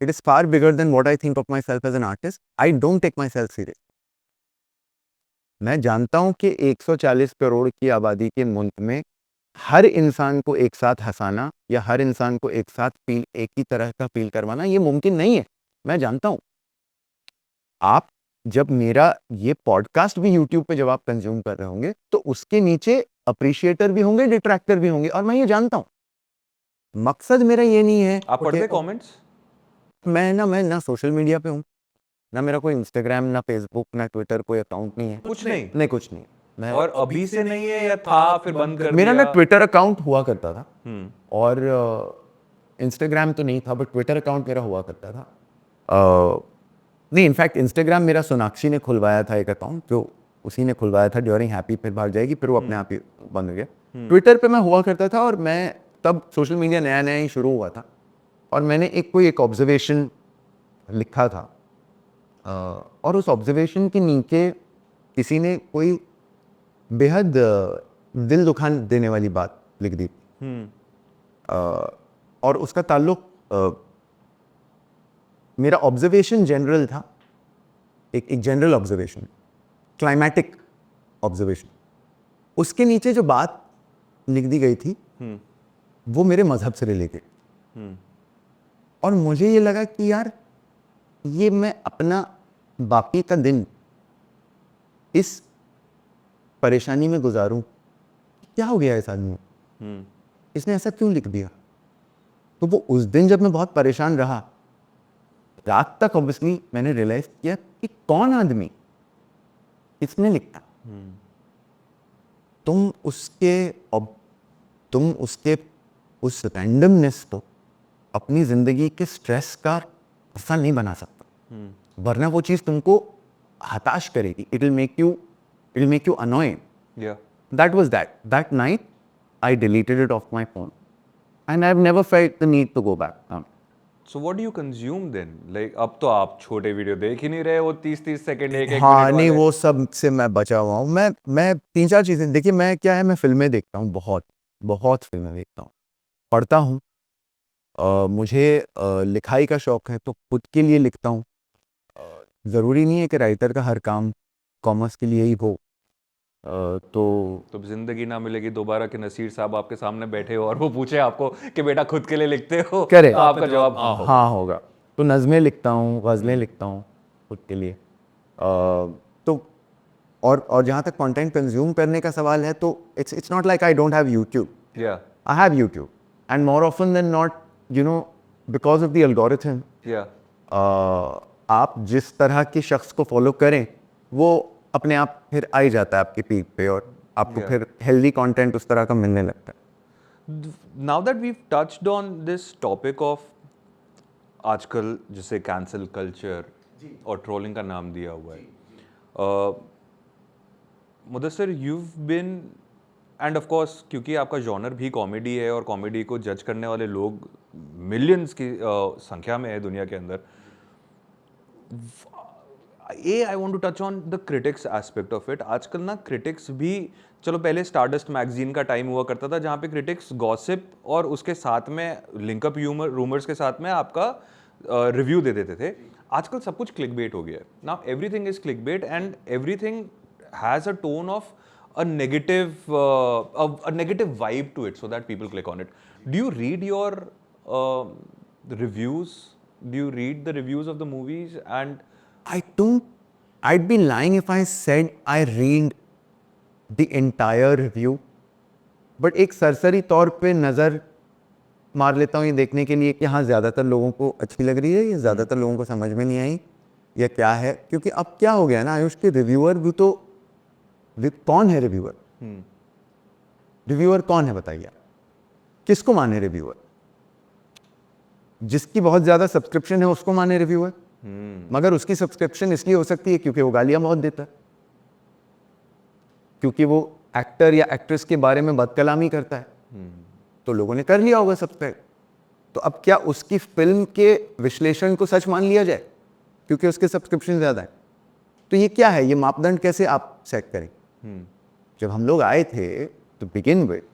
It is far bigger than what I think of myself as an artist. I don't take myself serious. मैं जानता हूं कि 140 करोड़ की आबादी के मुल्क में हर इंसान को एक साथ हंसाना या हर इंसान को एक साथ एक ही तरह का फील करवाना ये मुमकिन नहीं है. मैं जानता हूं. आप जब मेरा ये पॉडकास्ट भी YouTube पे जब आप कंज्यूम कर रहे होंगे तो उसके नीचे अप्रिशिएटर भी होंगे, डिट्रैक्टर भी होंगे, और मैं ये जानता हूं. मकसद मेरा ये नहीं है. आप पढ़ते कमेंट्स? मैं ना सोशल मीडिया पे हूँ, ना मेरा कोई इंस्टाग्राम, ना फेसबुक, ना ट्विटर, कोई अकाउंट नहीं है. कुछ नहीं? नहीं, कुछ नहीं. मैं और अभी से नहीं है या था फिर बंद कर मेरा दिया? ना ट्विटर अकाउंट हुआ करता था, और इंस्टाग्राम तो नहीं था, बट ट्विटर अकाउंट मेरा हुआ करता था. नहीं, इनफैक्ट इंस्टाग्राम मेरा सोनाक्षी ने खुलवाया था एक अकाउंट, जो उसी ने खुलवाया था ड्यूरिंग हैप्पी, फिर भाग जाएगी, फिर वो अपने आप ही बंद हो गया. ट्विटर पे मैं हुआ करता था, और मैं तब सोशल मीडिया नया ही शुरू हुआ था, और मैंने एक ऑब्जर्वेशन लिखा था और उस ऑब्जर्वेशन के नीचे किसी ने कोई बेहद दिल दुखा देने वाली बात लिख दी और उसका ताल्लुक मेरा ऑब्जर्वेशन जनरल था, एक जनरल ऑब्जर्वेशन, क्लाइमेटिक ऑब्जर्वेशन। उसके नीचे जो बात लिख दी गई थी वो मेरे मजहब से रिलेटेड और मुझे ये लगा कि यार ये मैं अपना बाकी का दिन इस परेशानी में गुजारूं, क्या हो गया इस आदमी को? इसने ऐसा क्यों लिख दिया? तो वो उस दिन जब मैं बहुत परेशान रहा, रात तक ऑब्वियसली मैंने रियलाइज किया कि कौन आदमी इसने लिखा। तुम उसके उस रैंडमनेस को अपनी जिंदगी के स्ट्रेस का हिस्सा नहीं बना सकता, वरना वो चीज तुमको हताश करेगी। It will make you annoying. That was that night I deleted it off my phone and I've never felt the need to go back. So what do you consume then? Like अब तो आप छोटे video देख ही नहीं रहे, वो 30-30 second एक हाँ मिनट नहीं, वाले। वो सब से मैं बचा हुआ हूँ। मैं 3-4 चीजें, देखिए मैं क्या है, मैं फिल्में देखता हूँ, बहुत फिल्में देखता हूँ, पढ़ता हूँ। मुझे लिखाई का शौक है तो खुद के लिए लिखता हूँ। ज़रूरी नहीं है कि राइटर का हर काम कॉमर्स के लिए ही हो। तो जिंदगी ना मिलेगी दोबारा कि नसीर साहब आपके सामने बैठे हो और वो पूछे आपको कि बेटा खुद के लिए लिखते हो, करे तो आपका जवाब हाँ हो। हाँ होगा। तो नज़में लिखता हूँ, गज़लें लिखता हूँ खुद के लिए। तो और जहाँ तक कंटेंट कंज्यूम करने का सवाल है, तो it's not like I don't have YouTube. या I have YouTube, and more often than not, because of the algorithm, या आप जिस तरह के शख्स को फॉलो करें वो अपने आप फिर आ ही जाता है आपके फीड पे और आपको Yeah. फिर हेल्दी कंटेंट उस तरह का मिलने लगता है। Now that we touched on this topic of आजकल जिसे कैंसल कल्चर और ट्रोलिंग का नाम दिया हुआ है, Mudassir you've been end of course क्योंकि आपका जॉनर भी कॉमेडी है और कॉमेडी को जज करने वाले लोग मिलियंस की संख्या में है दुनिया के अंदर। I want to touch on the critics aspect of it. आजकल ना क्रिटिक्स भी, चलो पहले स्टारडस्ट मैगजीन का टाइम हुआ करता था जहाँ पे क्रिटिक्स गॉसिप और उसके साथ में लिंकअप रूमर्स के साथ में आपका रिव्यू दे देते थे। आजकल सब कुछ क्लिकबेट हो गया है। Now everything is clickbait and everything has a tone of a negative vibe to it so that people click on it. Do you read your reviews? Do you read the reviews of the movies? And I'd be lying if I said I read the entire review, but एक सरसरी तौर पे नज़र मार लेता हूँ ये देखने के लिए कि हाँ ज़्यादातर लोगों को अच्छी लग रही है, ये ज़्यादातर लोगों को समझ में नहीं आई, या क्या है। क्योंकि अब क्या हो गया ना आयुष, के रिव्यूअर भी तो कौन है रिव्यूअर? रिव्यूअर कौन है बताइए? किसको माने रिव्यूअर? जिसकी बहुत ज्यादा सब्सक्रिप्शन है उसको माने रिव्यूअर। मगर उसकी सब्सक्रिप्शन इसलिए हो सकती है क्योंकि वो गालियां बहुत देता है, क्योंकि वो एक्टर या एक्ट्रेस के बारे में बदकलामी करता है, तो लोगों ने कर लिया होगा सब्सक्राइब। तो अब क्या उसकी फिल्म के विश्लेषण को सच मान लिया जाए क्योंकि उसके सब्सक्रिप्शन ज्यादा है? तो ये क्या है, ये मापदंड कैसे आप सेट करें? जब हम लोग आए थे to begin with,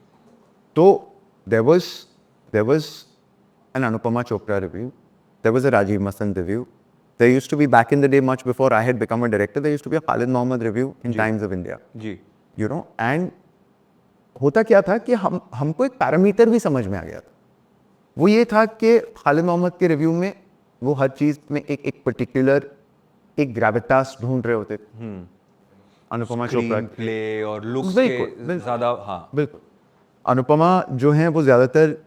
तो there was an Anupama Chopra review, there was a Rajiv Masand review, there used to be, back in the day, much before I had become a director, there used to be a Khalid Mohammed review in Times of India. Ji, And होता क्या था कि हमको एक parameter भी समझ में आ गया था। वो ये था कि खालिद मोहम्मद के रिव्यू में वो हर चीज में एक पर्टिकुलर एक ग्रेविटास ढूंढ रहे होते थे। अनुपमा चोपड़ा प्ले और लुक्स बिल्कुल, के बिल्कुल। ज्यादा, हाँ बिल्कुल। अनुपमा जो है वो ज़्यादातर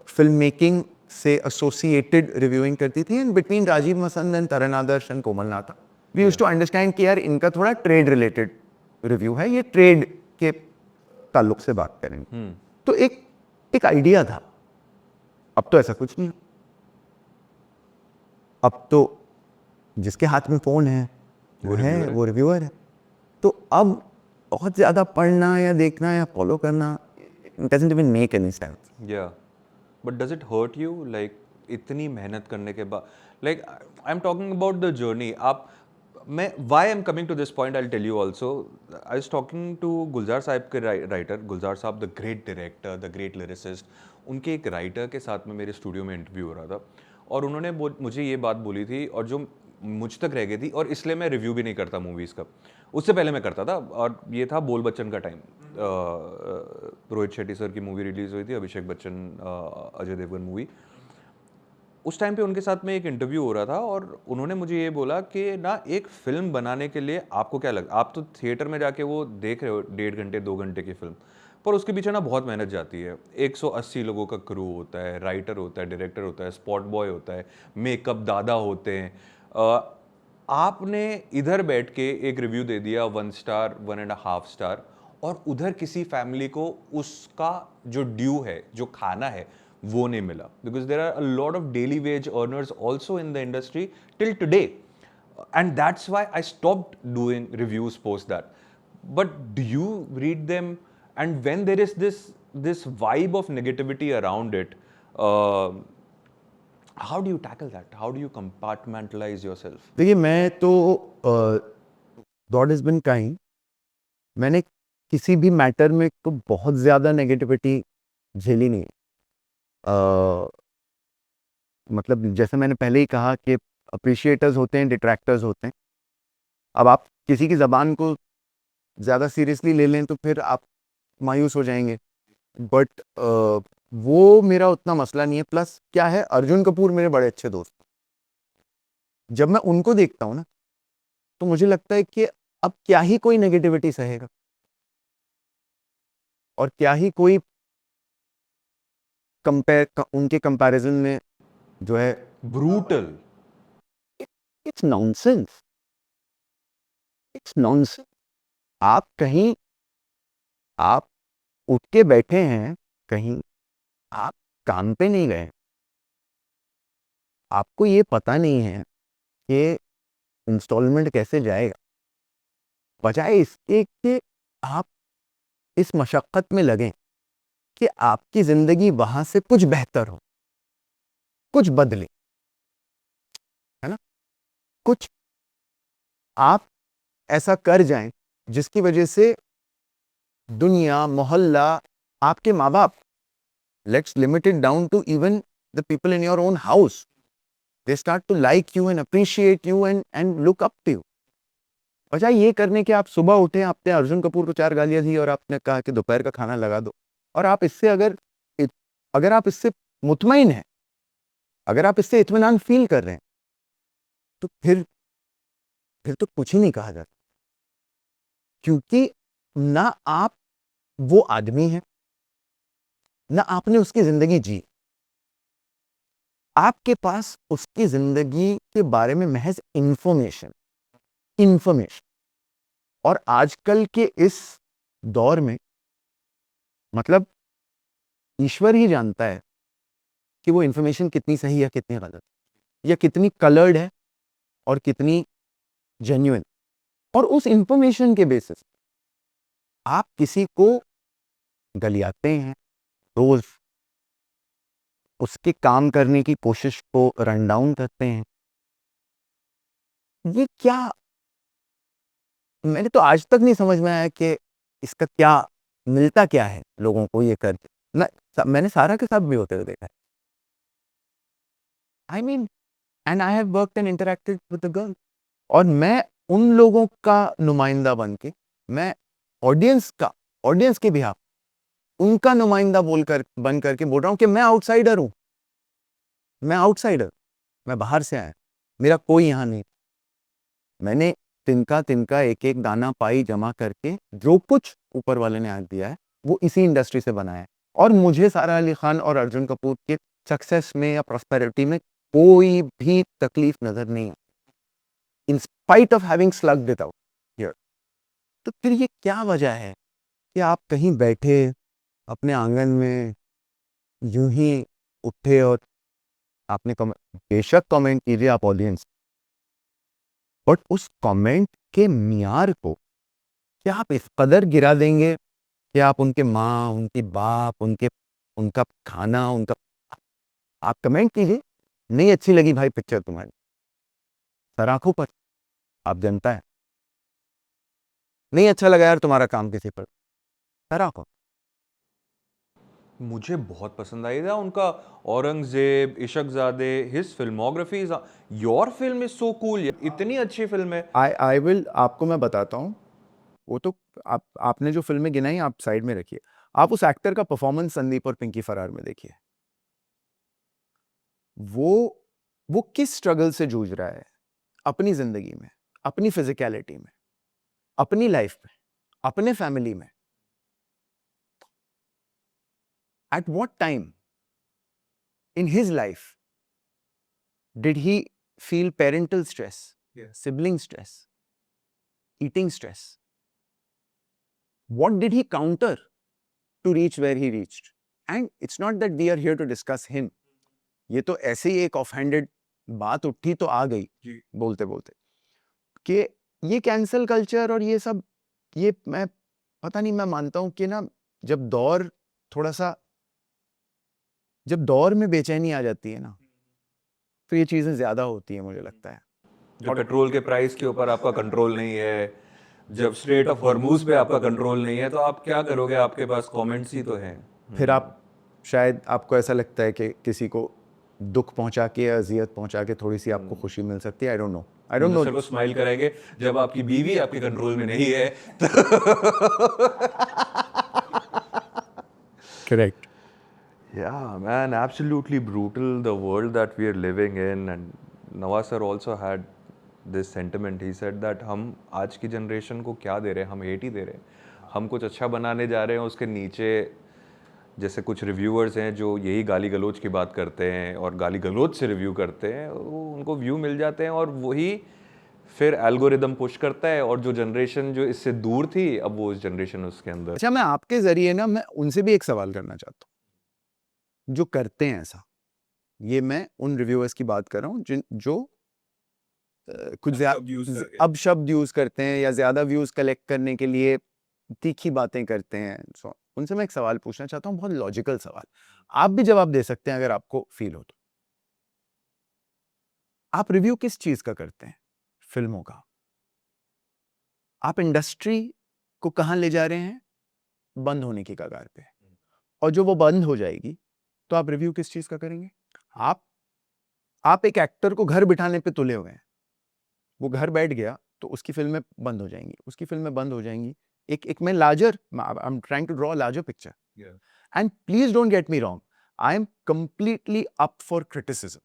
फिल्म मेकिंग से एसोसिएटेड रिव्यूइंग करती थी, and between Rajeev Masand and Taran Adarsh and Komal Nahta we used to understand कि यार इनका थोड़ा ट्रेड रिलेटेड रिव्यू है, ये ट्रेड के ताल्लुक से बात करेंगे। तो एक आइडिया था। अब तो ऐसा कुछ नहीं है। अब तो जिसके हाथ में फोन है वो रिव्यूअर है। तो अब बहुत ज्यादा पढ़ना या देखना या फॉलो करना doesn't even make any sense. Yeah, but does it hurt you? Like इतनी मेहनत करने के बाद, like I am talking about the journey, आप मैं why I am coming to this point, I tell you also. I was talking to Gulzar Sahab के writer, Gulzar Sahab the great director, the great lyricist, उनके एक राइटर के साथ में मेरे स्टूडियो में इंटरव्यू हो रहा था, और उन्होंने मुझे ये बात बोली थी, और जो मुझ तक रह गई थी, और इसलिए मैं रिव्यू भी नहीं करता मूवीज़ का, उससे पहले मैं करता था, और ये था बोल बच्चन का टाइम। रोहित शेट्टी सर की मूवी रिलीज़ हुई थी, अभिषेक बच्चन अजय देवगन मूवी। उस टाइम पे उनके साथ में एक इंटरव्यू हो रहा था, और उन्होंने मुझे ये बोला कि ना, एक फिल्म बनाने के लिए आपको क्या लगता, आप तो थिएटर में जाके वो देख रहे हो 1.5 घंटे 2 घंटे की फिल्म, पर उसके पीछे ना बहुत मेहनत जाती है। 180 लोगों का क्रू होता है, राइटर होता है, डायरेक्टर होता है, स्पॉट बॉय होता है, मेकअप दादा होते हैं। आपने इधर बैठ के एक रिव्यू दे दिया 1 स्टार 1.5 स्टार, और उधर किसी फैमिली को उसका जो ड्यू है, जो खाना है, वो नहीं मिला, because there are a lot of daily wage earners also in the industry till today, and that's why I stopped doing reviews post that. But do you read them? And when there is this vibe of negativity around it, uh, how do you tackle that? How do you compartmentalize yourself? देखिए, मैं तो God is been kind, मैंने किसी भी matter में तो बहुत ज़्यादा नेगेटिविटी झेली नहीं है। मतलब जैसे मैंने पहले ही कहा कि अप्रिशिएटर्स होते हैं, डिट्रैक्टर्स होते हैं। अब आप किसी की ज़बान को ज़्यादा सीरियसली ले लें तो फिर आप मायूस हो जाएंगे, बट वो मेरा उतना मसला नहीं है। प्लस क्या है, अर्जुन कपूर मेरे बड़े अच्छे दोस्त हैं। जब मैं उनको देखता हूँ ना, तो मुझे लगता है कि अब क्या ही कोई नेगेटिविटी सहेगा, और क्या ही कोई उनके कंपैरिजन में जो है, Brutal. It's nonsense, it's nonsense. आप कहीं, आप उठ के बैठे हैं कहीं, आप काम पे नहीं गए, आपको ये पता नहीं है कि इंस्टॉलमेंट कैसे जाएगा, बजाय इसके कि आप इस मशक्क़त में लगें कि आपकी ज़िंदगी वहाँ से कुछ बेहतर हो, कुछ बदले, है ना, कुछ आप ऐसा कर जाएं जिसकी वजह से दुनिया, मोहल्ला, आपके माँ बाप, let's limit it down to even the people in your own house, they start to like you and appreciate you and look up to you. बजाय ये करने के आप सुबह उठे, आपने अर्जुन कपूर को 4 गालियां दी और आपने कहा कि दोपहर का खाना लगा दो, और आप इससे अगर आप इससे मुतमईन हैं, अगर आप इससे इत्मीनान फील कर रहे हैं, तो फिर तो कुछ ही नहीं कहा जाता, क्योंकि ना आप वो आदमी हैं, ना आपने उसकी जिंदगी जी, आपके पास उसकी जिंदगी के बारे में महज इंफॉर्मेशन। और आजकल के इस दौर में, मतलब ईश्वर ही जानता है कि वो इंफॉर्मेशन कितनी सही है, कितनी गलत, या कितनी कलर्ड है और कितनी जेन्युइन। और उस इंफॉर्मेशन के बेसिस आप किसी को गलियाते हैं, रोज उसके काम करने की कोशिश को रन डाउन करते हैं। ये क्या, मैंने तो आज तक नहीं समझ में आया कि इसका क्या मिलता, क्या है लोगों को ये करके ना। मैंने सारा के साथ भी होते हुए देखा है। I mean, and I have worked and interacted with the girl, और मैं उन लोगों का नुमाइंदा बन के, मैं ऑडियंस के बिहाफ उनका नुमाइंदा बन करके बोल रहा हूँ कि मैं आउटसाइडर हूँ, मैं बाहर से आया, मेरा कोई यहाँ नहीं। मैंने तिनका एक एक दाना पाई जमा करके जो कुछ ऊपर वाले ने आज दिया है वो इसी इंडस्ट्री से बनाया है, और मुझे सारा अली खान और अर्जुन कपूर के सक्सेस में या प्रॉस्पेरिटी में कोई भी तकलीफ नजर नहीं है, in spite of having slogged it out here. तो फिर ये क्या वजह है कि आप कहीं बैठे अपने आंगन में यूं ही उठे और आपने बेशक कमेंट कीजिए आप ऑडियंस, बट उस कमेंट के मियार को क्या आप इस कदर गिरा देंगे कि आप उनके माँ, उनके बाप, उनका खाना, आप कमेंट कीजिए, नहीं अच्छी लगी भाई पिक्चर तुम्हारी, सर आंखों पर, आप जनता है। नहीं अच्छा लगा यार तुम्हारा काम किसी पर, सर आंखों। मुझे बहुत पसंद आई था उनका Aurangzeb, Ishaqzaade, his filmography is, your film is so cool, इतनी अच्छी फिल्म है। आई विल, आपको मैं बताता हूँ, वो तो आपने जो फिल्में गिनाई आप साइड में रखिए, आप उस एक्टर का परफॉर्मेंस संदीप और पिंकी फरार में देखिए। वो वो किस स्ट्रगल से जूझ रहा है अपनी जिंदगी में, अपनी फिजिकलिटी में, अपनी लाइफ में, अपने फैमिली में। At what time in his life did he feel parental stress, sibling stress, eating stress? What did he counter to reach where he reached? And it's not that we are here to discuss him. ये तो ऐसे ही एक of-handed बात उठी तो आ गई बोलते बोलते कि ये कैंसल कल्चर और ये सब, ये मैं पता नहीं, मैं मानता हूं कि ना जब दौर थोड़ा सा, जब दौर में बेचैनी आ जाती है ना, तो ये चीजें ज्यादा होती है मुझे लगता है। जब पेट्रोल के प्राइस के ऊपर आपका कंट्रोल नहीं है, जब स्ट्रेट ऑफ हॉर्मूज पे आपका कंट्रोल नहीं है, तो आप क्या करोगे, आपके पास कमेंट्स ही तो हैं। फिर आप शायद, आपको ऐसा लगता है कि किसी को दुख पहुंचा के या अजियत पहुंचा के थोड़ी सी आपको खुशी मिल सकती है। आई don't no, I don't no. Sir को स्माइल कराएंगे जब आपकी बीवी आपके कंट्रोल में नहीं है। Correct. Yeah, man, absolutely brutal the world that we are living in. And Nawaz sir also had this sentiment. He said that हम आज की जनरेशन को क्या दे रहे हैं, हम हेट ही दे रहे हैं। हम कुछ अच्छा बनाने जा रहे हैं, उसके नीचे जैसे कुछ रिव्यूअर्स हैं जो यही गाली गलौज की बात करते हैं और गाली गलौज से रिव्यू करते हैं, वो उनको व्यू मिल जाते हैं और वही फिर एल्गोरिदम पुश करता है, और जो जनरेशन जो इससे दूर थी, अब वो इस जनरेशन उसके अंदर। अच्छा, मैं आपके जरिए ना, मैं उनसे भी एक सवाल करना चाहता हूँ जो करते हैं ऐसा। ये मैं उन रिव्यूअर्स की बात कर रहा हूँ जिन जो कुछ अब शब्द यूज करते हैं या ज्यादा व्यूज कलेक्ट करने के लिए तीखी बातें करते हैं। सो उनसे मैं एक सवाल पूछना चाहता हूँ, बहुत लॉजिकल सवाल, आप भी जवाब दे सकते हैं अगर आपको फील हो तो। आप रिव्यू किस चीज का करते हैं? फिल्मों का। आप इंडस्ट्री को कहां ले जा रहे हैं? बंद होने की कगार पे। और जो वो बंद हो जाएगी तो आप रिव्यू किस चीज का करेंगे? आप एक एक्टर को घर बिठाने पे तुले हुए हैं, वो घर बैठ गया तो उसकी फिल्में बंद हो जाएंगी, उसकी फिल्में बंद हो जाएंगी। एक मैं larger, I am trying to draw larger picture, and please don't get me wrong, I am completely up for criticism.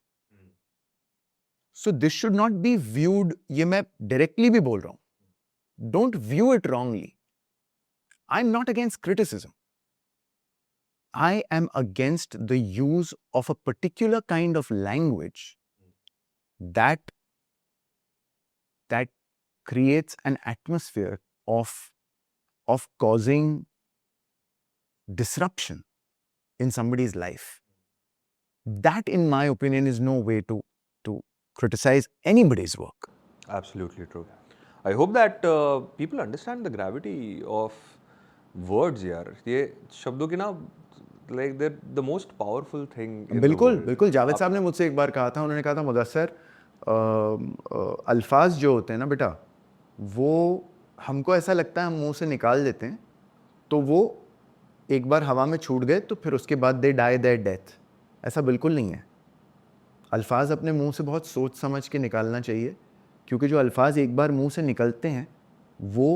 So this should not be viewed, ये मैं डायरेक्टली भी बोल रहा हूं, don't view it wrongly. I am not against criticism, I am against the use of a particular kind of language that creates an atmosphere of causing disruption in somebody's life. That, in my opinion, is no way to criticize anybody's work. Absolutely true. I hope that people understand the gravity of words यार। ये शब्दों की ना, like they're the most powerful thing in the बिल्कुल world। बिल्कुल, जावेद साहब ने मुझसे एक बार कहा था, उन्होंने कहा था मुदस्सर, अल्फाज जो होते हैं ना बेटा, वो हमको ऐसा लगता है हम मुंह से निकाल देते हैं तो वो एक बार हवा में छूट गए तो फिर उसके बाद दे डाई देयर डेथ। ऐसा बिल्कुल नहीं है। अल्फाज अपने मुंह से बहुत सोच समझ के निकालना चाहिए, क्योंकि जो अल्फाज एक बार मुंह से निकलते हैं वो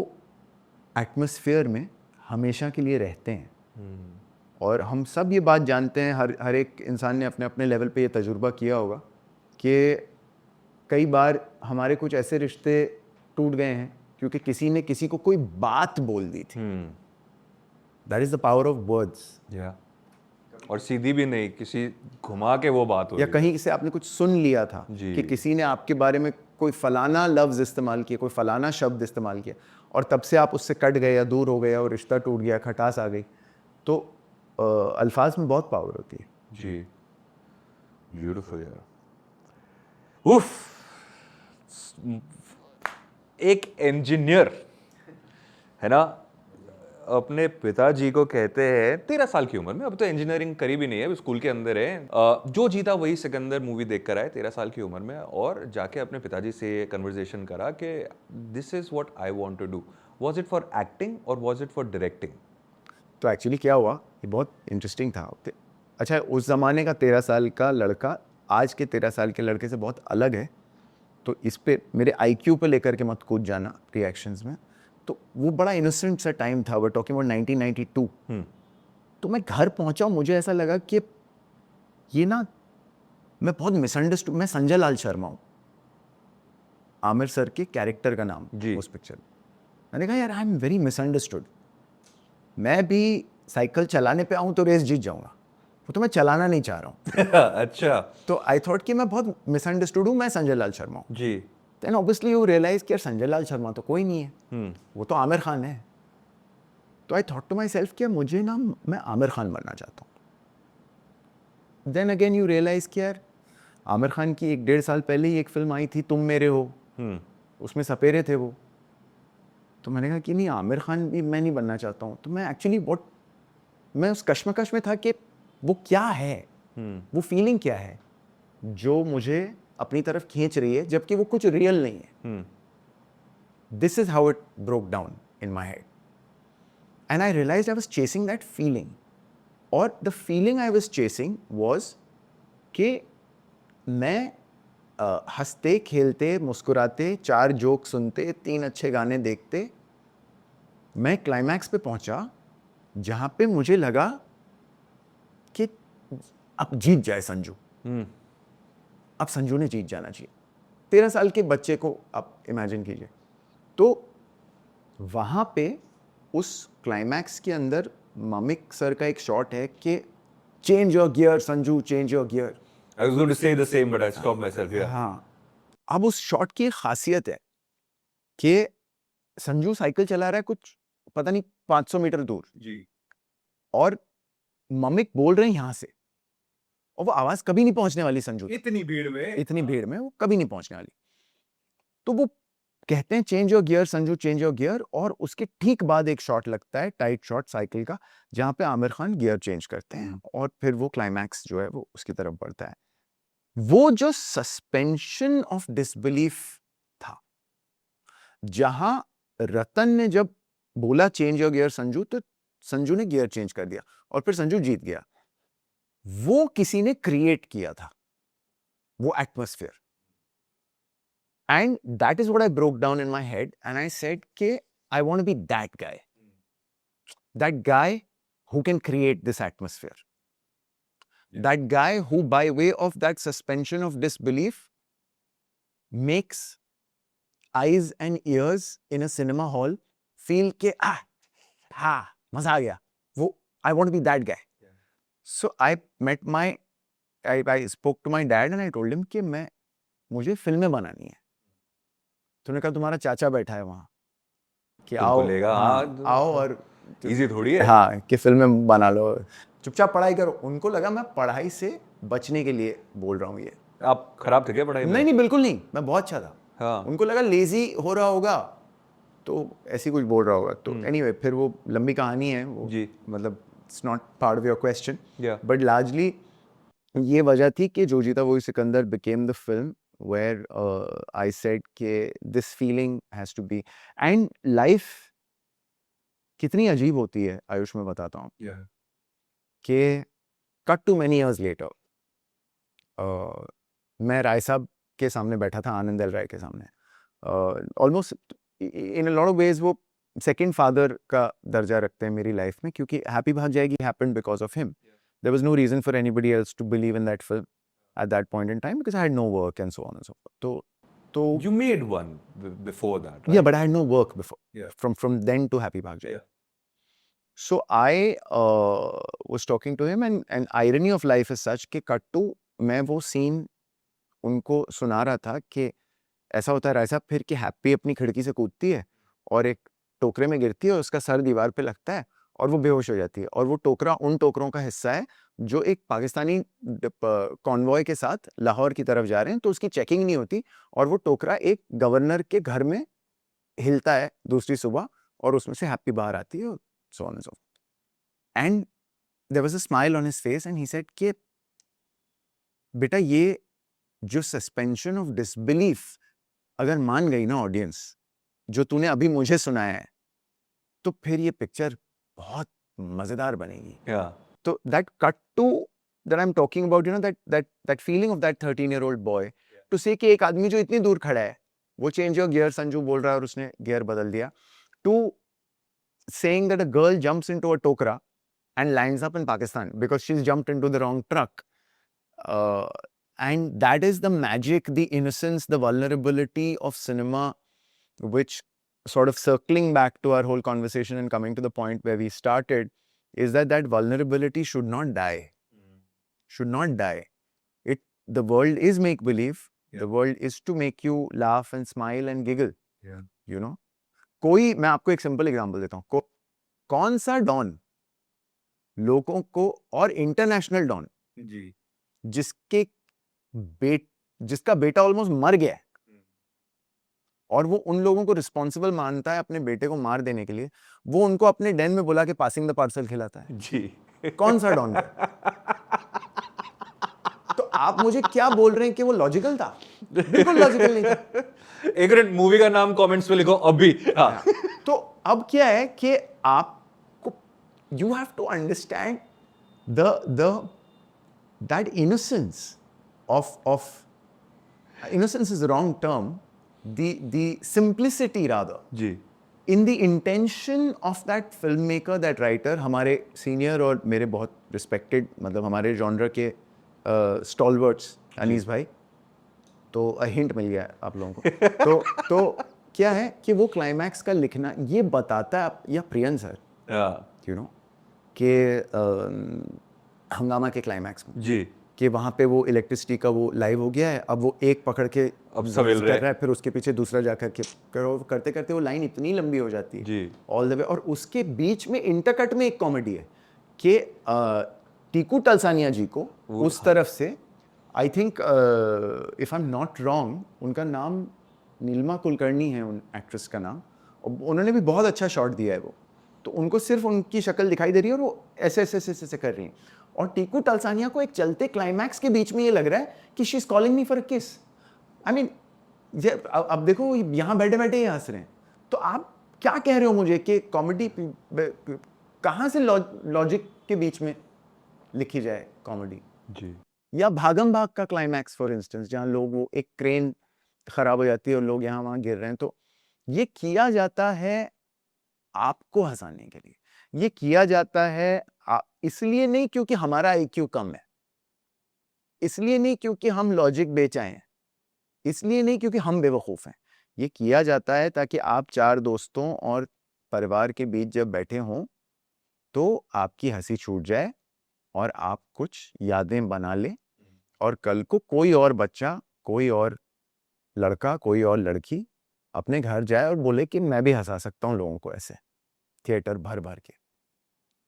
एटमॉस्फेयर में हमेशा के लिए रहते हैं। और हम सब ये बात जानते हैं, हर एक इंसान ने अपने अपने लेवल पे ये तजुर्बा किया होगा कि कई बार हमारे कुछ ऐसे रिश्ते टूट गए हैं क्योंकि किसी ने किसी को कोई बात बोल दी थी। That is the power of words. और सीधी भी नहीं, किसी घुमा के वो बात हो या कहीं से आपने कुछ सुन लिया था कि किसी ने आपके बारे में कोई फलाना लफ्ज इस्तेमाल किया, कोई फलाना शब्द इस्तेमाल किया, और तब से आप उससे कट गए या दूर हो गए और रिश्ता टूट गया, खटास आ गई। तो अल्फाज में बहुत पावर होती है। जी, ब्यूटीफुल यार। उफ, एक इंजीनियर है ना, अपने पिताजी को कहते हैं 13 साल की उम्र में, अब तो इंजीनियरिंग करी भी नहीं है, स्कूल के अंदर है, जो जीता वही सिकंदर मूवी देख कर आए 13 साल की उम्र में, और जाके अपने पिताजी से कन्वर्सेशन करा कि this is what I want to do. Was it for acting और वाज इट फॉर डायरेक्टिंग? तो एक्चुअली क्या हुआ, ये बहुत इंटरेस्टिंग था। अच्छा, उस ज़माने का 13 साल का लड़का आज के 13 साल के लड़के से बहुत अलग है, तो इस पे मेरे आईक्यू पे लेकर के मत कूद जाना रिएक्शंस में। तो वो बड़ा इनोसेंट सा टाइम था, वी आर टॉकिंग अबाउट 1992। तो मैं घर पहुंचा, मुझे ऐसा लगा कि ये ना, मैं बहुत मिसअंडरस्टूड। मैं संजय लाल शर्मा हूँ, आमिर सर के कैरेक्टर का नाम जी। उस पिक्चर में। मैंने कहा यार, आई एम वेरी मिसअंडरस्टूड। मैं भी साइकिल चलाने पे आऊँ तो रेस जीत जाऊँगा, वो तो मैं चलाना नहीं चाह रहा हूँ। अच्छा तो आई थॉट कि मैं बहुत मिसअंडरस्टूड हूँ, मैं संजय लाल शर्मा हूँ। जी। देन ऑब्वियसली यू रियलाइज कि यार संजय लाल शर्मा तो कोई नहीं है, वो तो आमिर खान है। तो I thought to myself कि मुझे ना, मैं आमिर खान बनना चाहता हूँ। देन अगेन यू रियलाइज कि यार आमिर खान की 1-1.5 साल पहले ही एक फिल्म आई थी, तुम मेरे हो, उसमें सपेरे थे वो। तो मैंने कहा कि नहीं, आमिर खान भी मैं नहीं बनना चाहता हूँ। तो मैं एक्चुअली मैं उस कश्मकश में था कि वो क्या है, वो फीलिंग क्या है जो मुझे अपनी तरफ खींच रही है, जबकि वो कुछ रियल नहीं है। This is how it broke down in my head, and I realised I was chasing that feeling. और the feeling I was chasing was कि मैं हंसते खेलते मुस्कुराते 4 जोक सुनते 3 अच्छे गाने देखते, मैं क्लाइमैक्स पे पहुंचा जहां पे मुझे लगा कि अब जीत जाए संजू। अब संजू ने जीत जाना चाहिए। 13 साल के बच्चे को आप इमेजिन कीजिए। तो वहां पे उस क्लाइमैक्स के अंदर ममिक सर का एक शॉट है कि change your gear Sanju, change your gear. I was going to say the same, but I stopped myself. Yeah. हाँ, अब उस शॉट की एक खासियत है कि संजू साइकिल चला रहा है कुछ पता नहीं 500 मीटर दूर, जी। और ममिक बोल रहे हैं यहां से, और वो आवाज कभी नहीं पहुंचने वाली संजू तक। इतनी भीड़ में वो कभी नहीं पहुंचने वाली। तो वो कहते हैं change your gear Sanju, change your gear, और उसके ठीक बाद एक शॉट लगता है, टाइट शॉट साइकिल का, जहां पे आमिर खान गियर चेंज करते हैं, और फिर वो क्लाइमैक्स जो है वो उसकी तरफ बढ़ता है। वो जो सस्पेंशन ऑफ डिसबिलीफ था, जहां रतन ने जब बोला चेंज योर गियर संजू, तो संजू ने गियर चेंज कर दिया और फिर संजू जीत गया। वो किसी ने क्रिएट किया था, वो atmosphere. And that is what I broke down in my head, and I said कि I want to be that guy who can create this atmosphere. Yeah. That guy who, by way of that suspension of disbelief, makes eyes and ears in a cinema hall feel कि मजा आ गया। वो I want to be that guy. Yeah. So I spoke to my dad and I told him कि मुझे फिल्में बनानी है। तो उन्होंने कहा तुम्हारा चाचा बैठा है वहां कि आओ, लेगा, आओ और इजी थोड़ी है। हाँ कि फिल्में बना लो, चुपचाप पढ़ाई करो। उनको लगा मैं पढ़ाई से बचने के लिए बोल रहा हूँ ये। आप खराब थे क्या पढ़ाई में? नहीं, बिल्कुल नहीं, मैं बहुत अच्छा था। हाँ। उनको लगा लेजी हो रहा होगा तो ऐसी कुछ बोल रहा होगा। तो एनीवे, फिर वो लंबी कहानी है वो जी। मतलब it's not part of your question, Yeah. But largely ये वजह थी कि जो जीता वही Sikandar became the film where I said कि this feeling has to be, and life कितनी अजीब होती है आयुष, में बताता हूँ Yeah. कि cut to many years later, मैं राय साहब के सामने बैठा था, आनंद एल राय के सामने। Almost in a lot of ways वो सेकंड फादर का दर्जा रखते हैं मेरी लाइफ में, क्योंकि हैप्पी भाग जाएगी happened because of him. There was no reason for anybody else to believe in that film at that point in time because I had no work and so on and so forth. So You made one before that, right? yeah, but I had no work before. Yeah. From then to Happy Bhag Jai. Yeah. So I was talking to him, and irony of life is such कि cut to मैं वो scene उनको सुना रहा था कि ऐसा होता है राय साहब फिर कि हैप्पी अपनी खिड़की से कूदती है और एक टोकरे में गिरती है और उसका सर दीवार पे लगता है और वो बेहोश हो जाती है, और वो टोकरा उन टोकरों का हिस्सा है जो एक पाकिस्तानी कॉन्वॉय के साथ लाहौर की तरफ जा रहे हैं, तो उसकी चेकिंग नहीं होती, और वो टोकरा एक गवर्नर के घर में हिलता है दूसरी सुबह और उसमें से हैप्पी बाहर आती है so on and so forth. And there was a smile on his face and he said कि बेटा ये जो सस्पेंशन ऑफ डिसबिलीफ अगर मान गई ना ऑडियंस जो तूने अभी मुझे सुनाया है तो फिर ये पिक्चर बहुत मजेदार बनेगी. Yeah. तो that cut to that I'm talking about, you know, that feeling of that 13-year-old boy to say कि एक आदमी जो इतनी दूर खड़ा है वो change your gear संजू बोल रहा है और उसने gear बदल दिया, to saying that a girl jumps into a tokra and lands up in Pakistan because she's jumped into the wrong truck. And that is the magic, the innocence, the vulnerability of cinema, which sort of circling back to our whole conversation and coming to the point where we started, is that vulnerability should not die. Should not die. The world is make-believe. Yeah. The world is to make you laugh and smile and giggle. Yeah. You know? मैं आपको एक simple example देता हूँ. कौन सा don लोगों को, और इंटरनेशनल डॉन जी. जिसका बेटा ऑलमोस्ट मर गया है और वो उन लोगों को रिस्पॉन्सिबल मानता है अपने बेटे को मार देने के लिए, वो उनको अपने डेन में बुला के पासिंग द पार्सल खिलाता है. जी. कौन सा डॉन? तो आप मुझे क्या बोल रहे हैं कि वो लॉजिकल था? बिल्कुल लॉजिकल नहीं था. एक मिनट, मूवी का नाम कमेंट्स में लिखो अभी. हाँ. तो अब क्या है कि आपको you have to understand that innocence of innocence is the wrong term, the simplicity rather, जी. in the intention of that filmmaker, that writer. हमारे senior और मेरे बहुत respected, मतलब हमारे genre के stalwarts अनीस भाई, तो हिंट मिल गया आप लोगों को. तो क्या है कि वो क्लाइमैक्स का लिखना ये बताता है, या प्रियन सर, यू नो, कि हंगामा के क्लाइमैक्स में जी, कि वहाँ पे वो इलेक्ट्रिसिटी का वो लाइव हो गया है, अब वो एक पकड़ के अब सवेल कर रहा है, फिर उसके पीछे दूसरा जा करके करते करते वो लाइन इतनी लंबी हो जाती है जी. All the way. और उसके बीच में इंटरकट में एक कॉमेडी है कि टीकू टलसानिया जी को उस तरफ से, I think if I am not wrong, उनका नाम नीलमा कुलकर्णी है, उन एक्ट्रेस का नाम, और उन्होंने भी बहुत अच्छा शॉट दिया है वो. तो उनको सिर्फ उनकी शक्ल दिखाई दे रही है और वो ऐसे ऐसे ऐसे ऐसे कर रही हैं, और टीकू टलसानिया को एक चलते क्लाइमैक्स के बीच में ये लग रहा है कि she is calling me for a kiss. I mean, अब देखो यहाँ बैठे बैठे ही हंस रहे हैं, तो आप क्या कह रहे हो मुझे कि कॉमेडी कहाँ से लॉजिक के बीच में लिखी जाए कॉमेडी? जी. या भागम भाग का क्लाइमैक्स फॉर इंस्टेंस, जहाँ लोग, वो एक क्रेन खराब हो जाती है और लोग यहाँ वहाँ गिर रहे हैं, तो ये किया जाता है आपको हंसाने के लिए. ये किया जाता है इसलिए नहीं क्योंकि हमारा IQ कम है, इसलिए नहीं क्योंकि हम लॉजिक बेचाए हैं, इसलिए नहीं क्योंकि हम बेवकूफ़ हैं. ये किया जाता है ताकि आप चार दोस्तों और परिवार के बीच जब बैठे हों तो आपकी हंसी छूट जाए और आप कुछ यादें बना लें, और कल को कोई और बच्चा, कोई और लड़का, कोई और लड़की अपने घर जाए और बोले कि मैं भी हंसा सकता हूँ लोगों को ऐसे थिएटर भर भर के.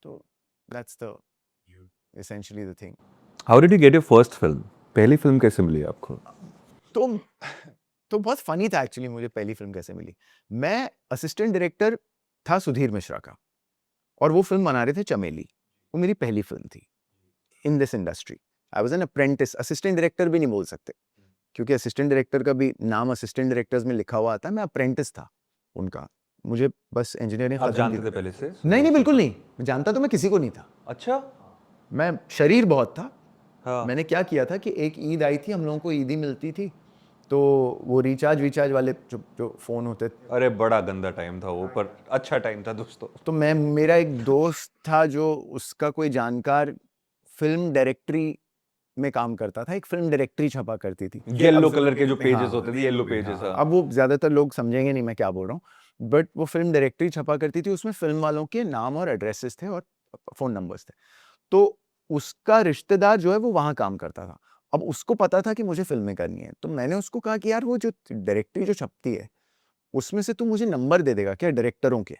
तो that's the essentially the thing. How did you get your first film? पहली फिल्म कैसे मिली आपको? तो बहुत फनी था एक्चुअली, मुझे पहली फिल्म कैसे मिली. मैं असिस्टेंट डायरेक्टर था सुधीर मिश्रा का, और वो फिल्म बना रहे थे चमेली. वो मेरी पहली फिल्म थी in this industry. I was an apprentice. Assistant director भी नहीं बोल सकते क्योंकि असिस्टेंट डायरेक्टर का भी नाम असिस्टेंट डायरेक्टर्स में लिखा हुआ आता है. मैं अप्रेंटिस था उनका. मुझे बस इंजीनियरिंग आप जानते थे पहले से? नहीं, बिल्कुल नहीं. जानता तो मैं किसी को नहीं था. अच्छा. मैं शरीर बहुत था. हाँ. मैंने क्या किया था कि एक ईद आई थी, हम लोगों को ईदी मिलती थी, तो वो रिचार्ज वाले जो फ़ोन होते थे. अरे बड़ा गंदा टाइम था वो, पर अच्छा टाइम था दोस्तों. तो मेरा एक दोस्त था जो, उसका कोई जानकार फिल्म डायरेक्टरी में काम करता था. एक फिल्म डायरेक्टरी छपा करती थी, येलो कलर के जो पेजेस हाँ, होते थे, येलो पेजेस. अब वो ज़्यादातर लोग समझेंगे नहीं मैं क्या बोल रहा हूँ, बट वो फिल्म डायरेक्टरी छपा करती थी. उसमें फिल्म वालों के नाम और एड्रेसेस थे और फ़ोन नंबर्स थे. तो उसका रिश्तेदार जो है वो वहाँ काम करता था. अब उसको पता था कि मुझे फिल्में करनी है, तो मैंने उसको कहा कि यार वो जो डायरेक्टरी जो छपती है उसमें से तू मुझे नंबर दे देगा क्या डायरेक्टरों के,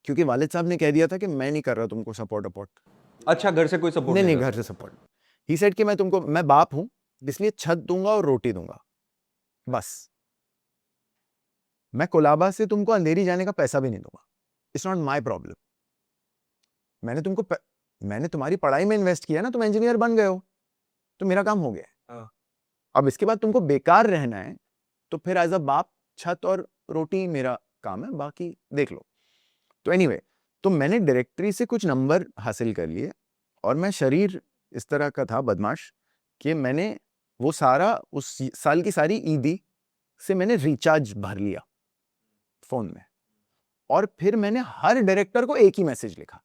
क्योंकि वालिद साहब ने कह दिया था कि मैं नहीं कर रहा तुमको सपोर्ट. अच्छा, घर से कोई सपोर्ट नहीं, घर से सपोर्ट. ही सेड कि मैं बाप हूँ, इसलिए छत दूंगा और रोटी दूंगा, बस. मैं कोलाबा से तुमको अंधेरी जाने का पैसा भी नहीं दूंगा. It's not my problem. मैंने तुम्हारी पढ़ाई में इन्वेस्ट किया ना, तुम इंजीनियर बन गए हो, तो मेरा काम हो गया। हाँ। अब इसके बाद तुमको बेकार रहना है तो फिर एज अ बाप छत और रोटी मेरा काम है, बाकी देख लो। तो एनीवे, तो मैंने डायरेक्टरी से कुछ नंबर हासिल कर लिए और मैं शरीर इस तरह का था बदमाश कि मैंने वो सारा उस साल की सारी ईदी से मैंने रिचार्ज भर लिया फोन में, और फिर मैंने हर डायरेक्टर को एक ही मैसेज लिखा,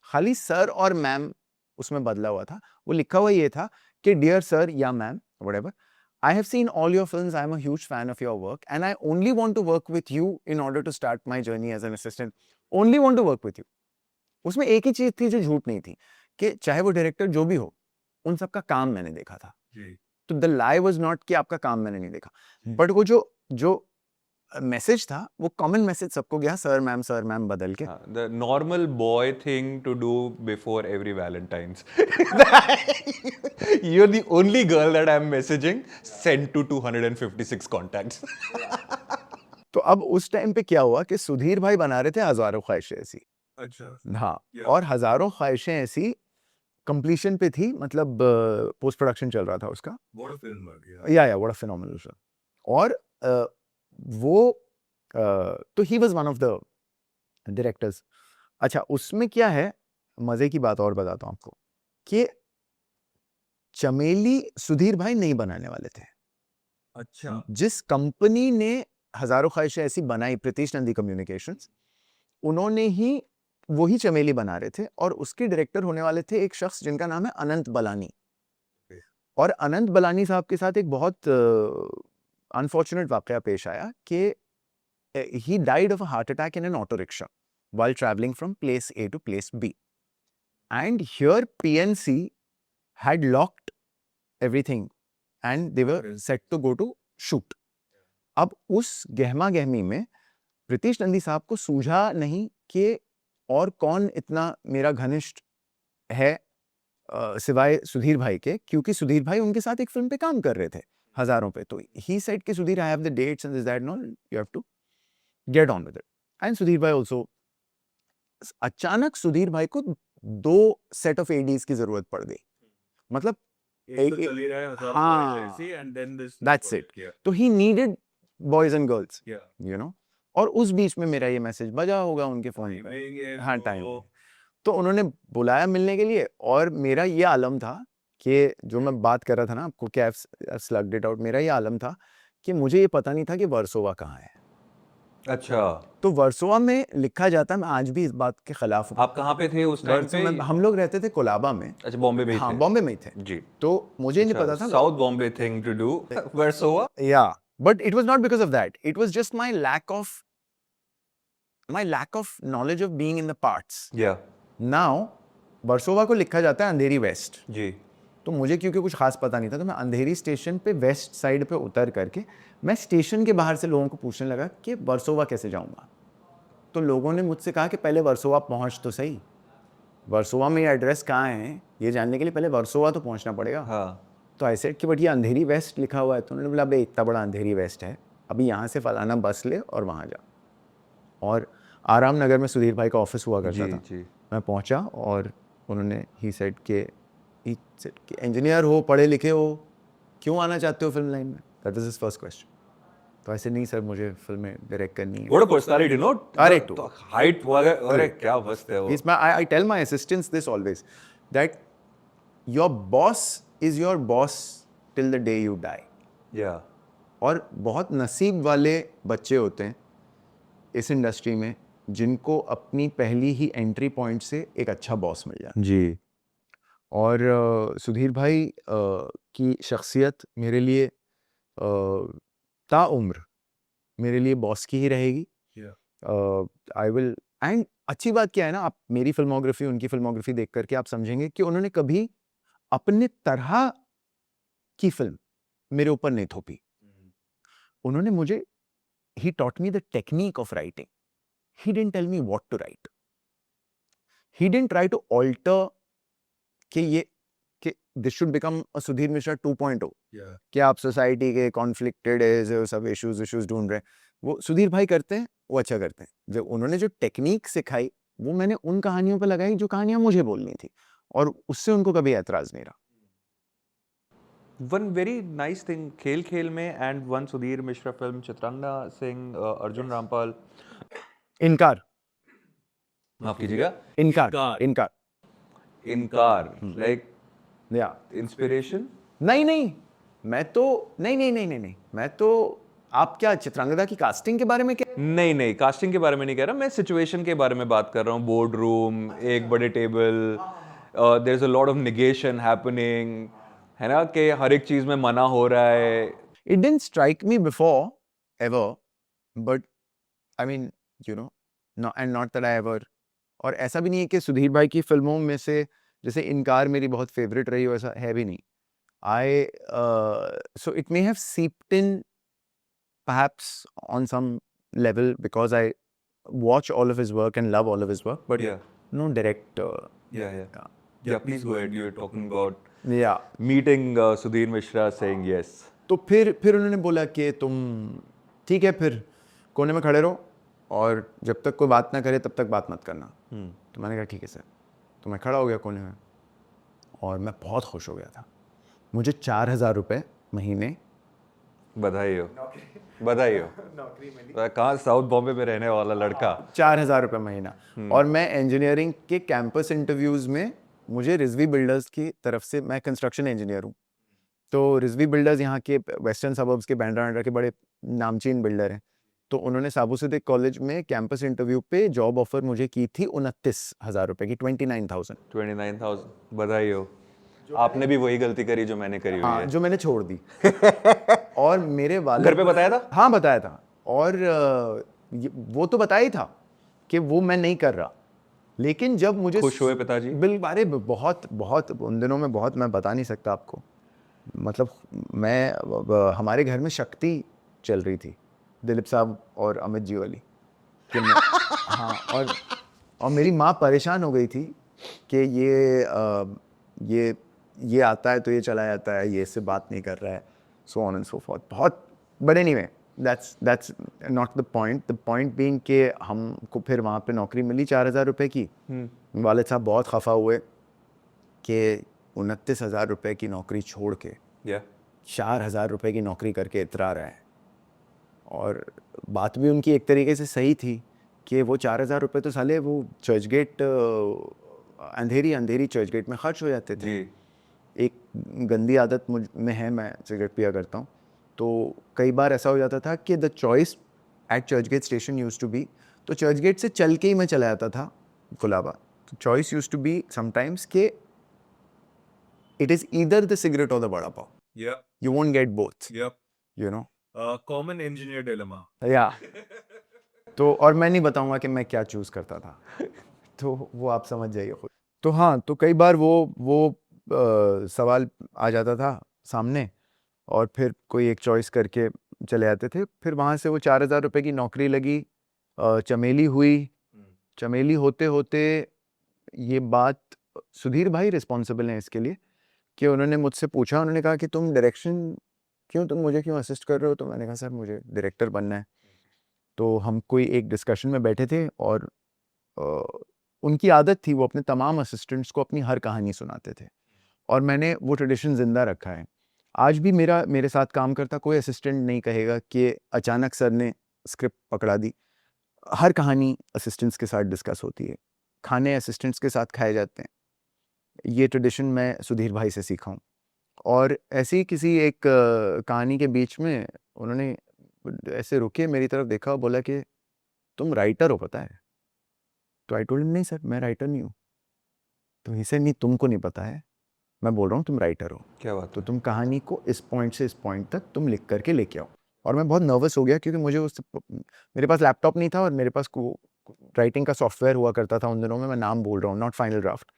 खाली सर और मैम उसमें बदला हुआ था। वो लिखा हुआ ये था कि डियर सर या ma'am whatever, I have seen all your films. I am a huge fan of your work, and I only want to work with you in order to start my journey as an assistant. Only want to work with you. उसमें एक ही चीज थी जो झूठ नहीं थी, कि चाहे वो डायरेक्टर जो भी हो, उन सबका काम मैंने देखा था। जी। तो द लाई वाज नॉट कि आपका काम मैंने नहीं देखा, जी। बट वो जो मैसेज था वो कॉमन मैसेज सबको गया, सर मैम बदल के। The normal boy thing to do before every Valentine's. You're the only girl that I'm messaging. Send to 256 contacts. तो अब उस टाइम पे क्या हुआ कि सुधीर भाई बना रहे थे हजारों ख्वाहिशें ऐसी। अच्छा। हाँ, Yeah. और हजारों ख्वाहिशें ऐसी कंप्लीशन पे थी, मतलब पोस्ट प्रोडक्शन चल रहा था उसका। What a film bug, yeah. या व्हाट अ फिनोमिनल फिल्म। और वो तो he was one of the directors. अच्छा, उसमें क्या है, मजे की बात और बताता हूँ आपको, कि चमेली सुधीर भाई नहीं बनाने वाले थे। अच्छा। जिस कंपनी ने हजारों ख्वाहिशें ऐसी बनाई, प्रीतिश नंदी कम्युनिकेशंस, उन्होंने ही वही चमेली बना रहे थे, और उसके डायरेक्टर होने वाले थे एक शख्स जिनका नाम है अनंत बलानी। और अनंत बलानी साहब के साथ एक बहुत अनफॉर्चुनेट वाकया पेश आया कि he died of a heart attack in an auto rickshaw while traveling from place A to place B. And here PNC had locked everything and they were set to go to shoot. अब उस गहमा गहमी में प्रीतिश नंदी साहब को सूझा नहीं कि और कौन इतना मेरा घनिष्ठ है सिवाय सुधीर भाई के, क्योंकि सुधीर भाई उनके साथ एक फिल्म पे काम कर रहे थे हजारों पे। तो he said कि Sudhir, I have the dates and this that and all, you have to get on with it. And Sudhir भाई also, अचानक सुधीर भाई को 2 सेट ऑफ एडीज की जरूरत पड़ गई। मतलब एक तो चल ही रहा है हजारों हाँ, ख्वाहिशें ऐसी, and then this that's it. project, yeah. तो he needed boys and girls, Yeah. You know. और उस बीच में मेरा ये मैसेज बजा होगा उनके फोन पे। Timing है, हाँ, तो- टाइम। तो उन्होंने बुलाया मिलने के लिए, और मेरा ये आलम था कि जो मैं बात कर रहा था ना आपको कि I've slugged it out, मेरा ये आलम था कि मुझे ये पता नहीं था कि वर्सोवा कहाँ है। अच्छा, तो वर्सोवा में लिखा जाता है, मैं आज भी इस बात के खिलाफ हूँ। आप कहाँ पे थे उस टाइम पे? हम लोग रहते थे कोलाबा में। अच्छा, बॉम्बे में ही हाँ, थे। बॉम्बे में ही थे। जी। तो मुझे नहीं पता था। South Bombay thing to do, Versova. Yeah, but it was not because of that, it was just my lack of knowledge of being in the parts. Yeah, now Versova को लिखा जाता है अंधेरी वेस्ट। जी। तो मुझे क्योंकि कुछ खास पता नहीं था, तो मैं अंधेरी स्टेशन पे वेस्ट साइड पे उतर करके मैं स्टेशन के बाहर से लोगों को पूछने लगा कि वर्सोवा कैसे जाऊंगा। तो लोगों ने मुझसे कहा कि पहले वर्सोवा पहुंच तो सही, वर्सोवा में ये एड्रेस कहाँ है ये जानने के लिए पहले वर्सोवा तो पहुंचना पड़ेगा। हाँ। तो ऐसे कि बट ये अंधेरी वेस्ट लिखा हुआ है। तो उन्होंने बोला, भाई इतना बड़ा अंधेरी वेस्ट है, अभी यहाँ से फलाना बस ले और वहाँ जा। और आराम नगर में सुधीर भाई का ऑफिस हुआ करता जी, था। जी। मैं पहुँचा और उन्होंने ही सेड कि इंजीनियर हो, पढ़े लिखे हो, क्यों आना चाहते हो फिल्म लाइन में? That was his first question. तो ऐसे नहीं सर, मुझे फिल्में डायरेक्ट करनी है। What a personality, no? अरे तो हाइट वगैरह, अरे क्या मस्त है वो। I tell my assistants this always, that your boss is your boss till the day you die. या, और बहुत नसीब वाले बच्चे होते हैं इस इंडस्ट्री में जिनको अपनी पहली ही एंट्री पॉइंट से एक अच्छा बॉस मिल जाए। जी। और सुधीर भाई की शख्सियत मेरे लिए ताउम्र मेरे लिए बॉस की ही रहेगी। आई विल, एंड अच्छी बात क्या है ना, आप मेरी फिल्मोग्राफी उनकी फिल्मोग्राफी देख करके आप समझेंगे कि उन्होंने कभी अपने तरह की फिल्म मेरे ऊपर नहीं थोपी। उन्होंने मुझे, he taught me the technique of writing. He didn't tell me what to write. He didn't try to alter कि this should become a Sudhir Mishra 2.0, Yeah. कि आप सोसाइटी के कॉन्फ्लिक्टेड है, सब इश्यूज ढूंढ रहे हैं। वो सुधीर भाई करते हैं, वो अच्छा करते हैं। जब उन्होंने जो टेक्निक सिखाई वो मैंने उन कहानियों पे लगाई जो कहानियां मुझे बोलनी थी, और उससे उनको कभी एतराज नहीं रहा। वन वेरी नाइस थिंग खेल खेल में and one Sudhir Mishra film Chitrangana Singh Arjun Rampal इनकार, माफ कीजिएगा इनकार, इनकार। इनकार। इनकार लाइक या इंस्पिरेशन नहीं नहीं, मैं तो नहीं नहीं नहीं नहीं नहीं, मैं तो, आप क्या चित्रांगदा की कास्टिंग के बारे में क्या? नहीं नहीं कास्टिंग के बारे में नहीं कह रहा मैं सिचुएशन के बारे में बात कर रहा हूँ बोर्ड रूम एक बड़े table there is a lot of negation happening है ना कि हर एक चीज में मना हो रहा है It didn't strike me before ever, but I mean, you know, no, and not that I ever, और ऐसा भी नहीं है कि सुधीर भाई की फिल्मों में से जैसे इनकार मेरी बहुत फेवरेट रही हो, ऐसा है भी नहीं। So it may have seeped in perhaps on some level because I watch all of his work and love all of his work, but Yeah. no direct, yeah please go ahead you're talking about yeah. meeting Sudhir Mishra saying yes तो फिर उन्होंने बोला कि तुम ठीक है, फिर कोने में खड़े रहो और जब तक कोई बात ना करे तब तक बात मत करना। तो मैंने कहा ठीक है सर। तो मैं खड़ा हो गया कोने में और मैं बहुत खुश हो गया था। मुझे 4,000 रुपये महीने, बधाई हो बधाई हो कहाँ साउथ बॉम्बे में रहने वाला लड़का 4,000 रुपये महीना, और मैं इंजीनियरिंग के कैंपस इंटरव्यूज़ में मुझे रिजवी बिल्डर्स की तरफ से, मैं कंस्ट्रक्शन इंजीनियर हूँ, तो रिजवी बिल्डर्स यहाँ के वेस्टर्न सबर्ब्स के बांद्रा बांद्रा के बड़े नामचीन बिल्डर हैं, तो उन्होंने साबू सिद्दीक कॉलेज में कैंपस इंटरव्यू पे जॉब ऑफर मुझे की थी 29,000 रुपये की, 29,000। 29,000 बधाई हो आपने भी वही गलती करी जो मैंने करी हुई हाँ, है जो मैंने छोड़ दी। और मेरे वाले घर पे बताया था हाँ बताया था, और वो तो बताया ही था कि वो मैं नहीं कर रहा, लेकिन जब मुझे खुश हुए पिताजी बिल बारे बहुत बहुत उन दिनों में बहुत, मैं बता नहीं सकता आपको, मतलब मैं हमारे घर में शक्ति चल रही थी, दिलीप साहब और अमित जी वाली कि मैं हाँ, और मेरी माँ परेशान हो गई थी कि ये आता है तो ये चला जाता है, ये इससे बात नहीं कर रहा है, so on and so forth बहुत। But anyway that's not the point being कि हमको फिर वहाँ पे नौकरी मिली 4,000 रुपये की। वालिद साहब बहुत खफा हुए कि 29,000 रुपये की नौकरी छोड़ के 4,000 रुपये की नौकरी करके इतरा रहा है, और बात भी उनकी एक तरीके से सही थी कि वो 4,000 रुपये तो साले वो चर्चगेट, अंधेरी चर्चगेट में खर्च हो जाते थे। एक गंदी आदत मुझ में है, मैं सिगरेट पिया करता हूँ, तो कई बार ऐसा हो जाता था कि the choice at Churchgate station used to be, तो चर्चगेट से चल के ही मैं चला जाता था कुलाबा, तो choice used to be sometimes के it is either the cigarette और the vada pav, Yep. you won't get both, Yep. you know. Common engineer dilemma. या तो और मैं नहीं बताऊंगा कि मैं क्या चूज करता था तो वो आप समझ जाइए खुद। तो हाँ, तो कई बार वो सवाल आ जाता था सामने, और फिर कोई एक चॉइस करके चले आते थे। फिर वहाँ से वो 4,000 रुपये की नौकरी लगी, चमेली हुई। चमेली होते होते ये बात, सुधीर भाई रिस्पॉन्सिबल हैं इसके लिए, कि उन्होंने मुझसे पूछा, उन्होंने कहा कि तुम डायरेक्शन तुम मुझे क्यों असिस्ट कर रहे हो? तो मैंने कहा सर मुझे डायरेक्टर बनना है। तो हम कोई एक डिस्कशन में बैठे थे, और उनकी आदत थी, वो अपने तमाम असिस्टेंट्स को अपनी हर कहानी सुनाते थे, और मैंने वो ट्रेडिशन ज़िंदा रखा है। आज भी मेरे साथ काम करता कोई असिस्टेंट नहीं कहेगा कि अचानक सर ने स्क्रिप्ट पकड़ा दी। हर कहानी असिस्टेंट्स के साथ डिस्कस होती है, खाने असिस्टेंट्स के साथ खाए जाते हैं। ये ट्रेडिशन मैं सुधीर भाई से सीखा हूँ। और ऐसे ही किसी एक कहानी के बीच में उन्होंने ऐसे रुके, मेरी तरफ देखा और बोला कि तुम राइटर हो पता है? तो आई टोल्ड हिम नहीं सर मैं राइटर नहीं हूँ। तो ही सेड नहीं, तुमको नहीं पता है, मैं बोल रहा हूँ तुम राइटर हो, क्या बात तो तुम कहानी को इस पॉइंट से इस पॉइंट तक तुम लिख करके लेके आओ। और मैं बहुत नर्वस हो गया, क्योंकि मुझे मेरे पास लैपटॉप नहीं था, और मेरे पास राइटिंग का सॉफ्टवेयर हुआ करता था उन दिनों में, मैं नाम बोल रहा हूँ, नॉट फाइनल ड्राफ्ट,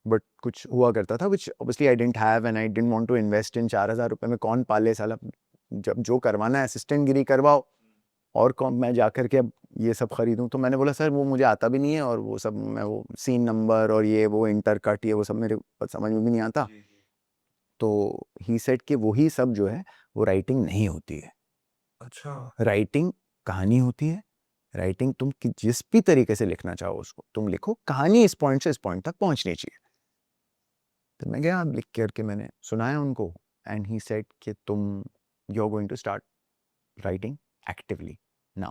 बट कुछ हुआ करता था, which obviously I didn't have, and I didn't want to invest in 4,000 रुपये में कौन पाले साला। जब जो करवाना है असिस्टेंट गिरी करवाओ, और कौन मैं जा कर के अब ये सब खरीदूं। तो मैंने बोला सर वो मुझे आता भी नहीं है, और वो सब मैं वो सीन नंबर और ये वो इंटर कट ये वो सब मेरे समझ में भी नहीं आता। तो ही सेड कि वही सब जो है वो राइटिंग नहीं होती है। अच्छा। राइटिंग कहानी होती है, राइटिंग तुम जिस भी तरीके से लिखना चाहो उसको तुम लिखो, कहानी इस पॉइंट से इस पॉइंट तक पहुंचनी चाहिए। तो मैं गया, लिख करके मैंने सुनाया उनको, एंड ही सेड कि तुम you are going to start writing actively now.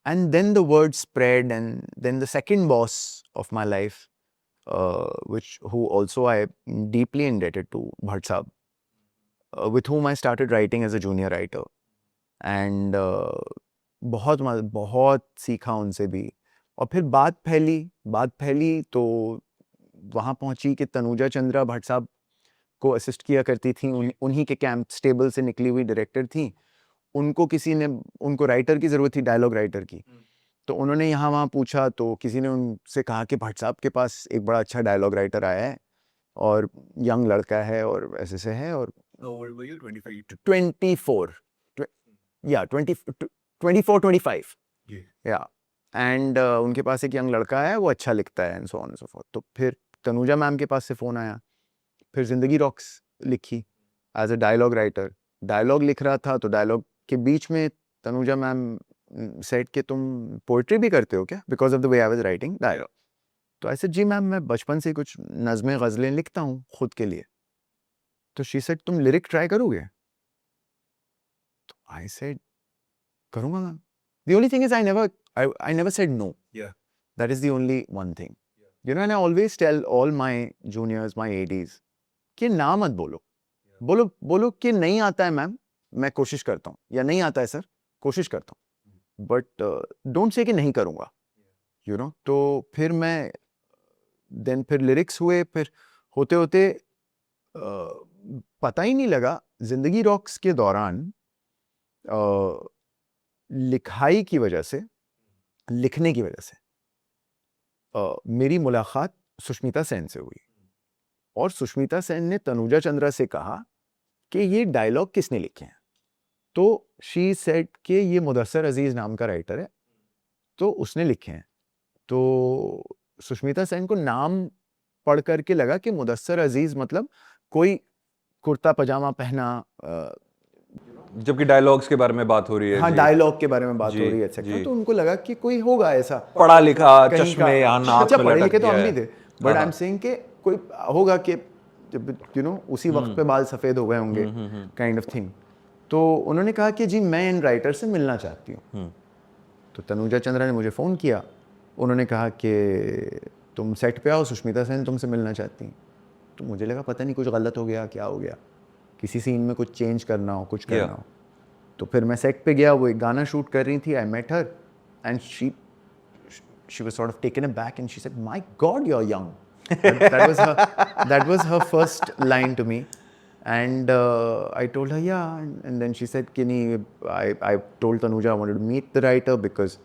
And then the word spread, and then the second boss of my life, who also I am deeply indebted to, Bhatt Saab, with whom I started writing as a junior writer. And बहुत सीखा उनसे भी। और फिर बात फैली तो वहाँ पहुँची कि तनुजा चंद्रा भट्ट साहब को असिस्ट किया करती थी, उन्हीं के कैंप स्टेबल से निकली हुई डायरेक्टर थी। उनको राइटर की ज़रूरत थी, डायलॉग राइटर की। तो उन्होंने यहाँ वहाँ पूछा, तो किसी ने उनसे कहा कि भट्ट साहब के पास एक बड़ा अच्छा डायलॉग राइटर आया है और यंग लड़का है और ऐसे से है, और How old were you? 25? 24 या 24-25 Yeah. या एंड उनके पास एक यंग लड़का है, वो अच्छा लिखता है, and so on and so fourth. तो फिर तनुजा मैम के पास से फ़ोन आया, फिर ज़िंदगी रॉक्स लिखी as a dialogue writer. Dialogue लिख रहा था तो डायलॉग के बीच में तनुजा मैम सेड कि तुम पोइट्री भी करते हो क्या, because of the way I was writing dialogue. तो ऐसे जी मैम, मैं बचपन से कुछ नज़में गज़लें लिखता हूँ खुद के लिए। तो शी सेड तुम लिरिक ट्राई करोगे? तो आई सेड करूँगा ma'am. The only thing is I never said no. Yeah. That is the only one thing. You know, and I always tell all my juniors, my ADs, कि ना मत बोलो। बोलो कि नहीं आता है मैम, मैं कोशिश करता हूँ, या नहीं आता है सर, कोशिश करता हूँ। बट डोंट से कि नहीं करूँगा, यू नो। तो फिर फिर लिरिक्स हुए, फिर होते होते पता ही नहीं लगा, जिंदगी रॉक्स के दौरान लिखाई की वजह से, लिखने की वजह से मेरी मुलाकात सुष्मिता सेन से हुई, और सुष्मिता सेन ने तनुजा चंद्रा से कहा कि ये डायलॉग किसने लिखे हैं। तो शी सेड कि ये मुदस्सर अजीज नाम का राइटर है, तो उसने लिखे हैं। तो सुष्मिता सेन को नाम पढ़ करके लगा कि मुदस्सर अजीज मतलब कोई कुर्ता पजामा पहना, जबकि डायलॉग्स के बारे में बात हो रही है। हाँ, डायलॉग के बारे में बात जी, हो रही है एक्सेट्रा। जी। तो उनको लगा कि कोई होगा ऐसा पढ़ा लिखा, कहीं चश्मे का। यहाँ नाक अच्छा, में पढ़े लटक लिखे तो गया हम है। भी थे, बट आई एम सेइंग कि कोई होगा कि जब यू नो उसी वक्त पे बाल सफ़ेद हो गए होंगे, काइंड ऑफ थिंग। तो उन्होंने कहा कि जी मैं इन राइटर से मिलना चाहती हूँ। तो तनुजा चंद्रा ने मुझे फ़ोन किया, उन्होंने कहा कि तुम सेट पे आओ, सुष्मिता सेन तुमसे मिलना चाहती हैं। तो मुझे लगा पता नहीं कुछ गलत हो गया, क्या हो गया, किसी सीन में कुछ चेंज करना हो, कुछ करना हो। तो फिर मैं सेट पे गया, वो एक गाना शूट कर रही थी, I met her and she was sort of taken aback and she said my god you are young. that was her first line to me, and I told her yeah, and then she said Kini, I told Tanuja I wanted to meet the writer because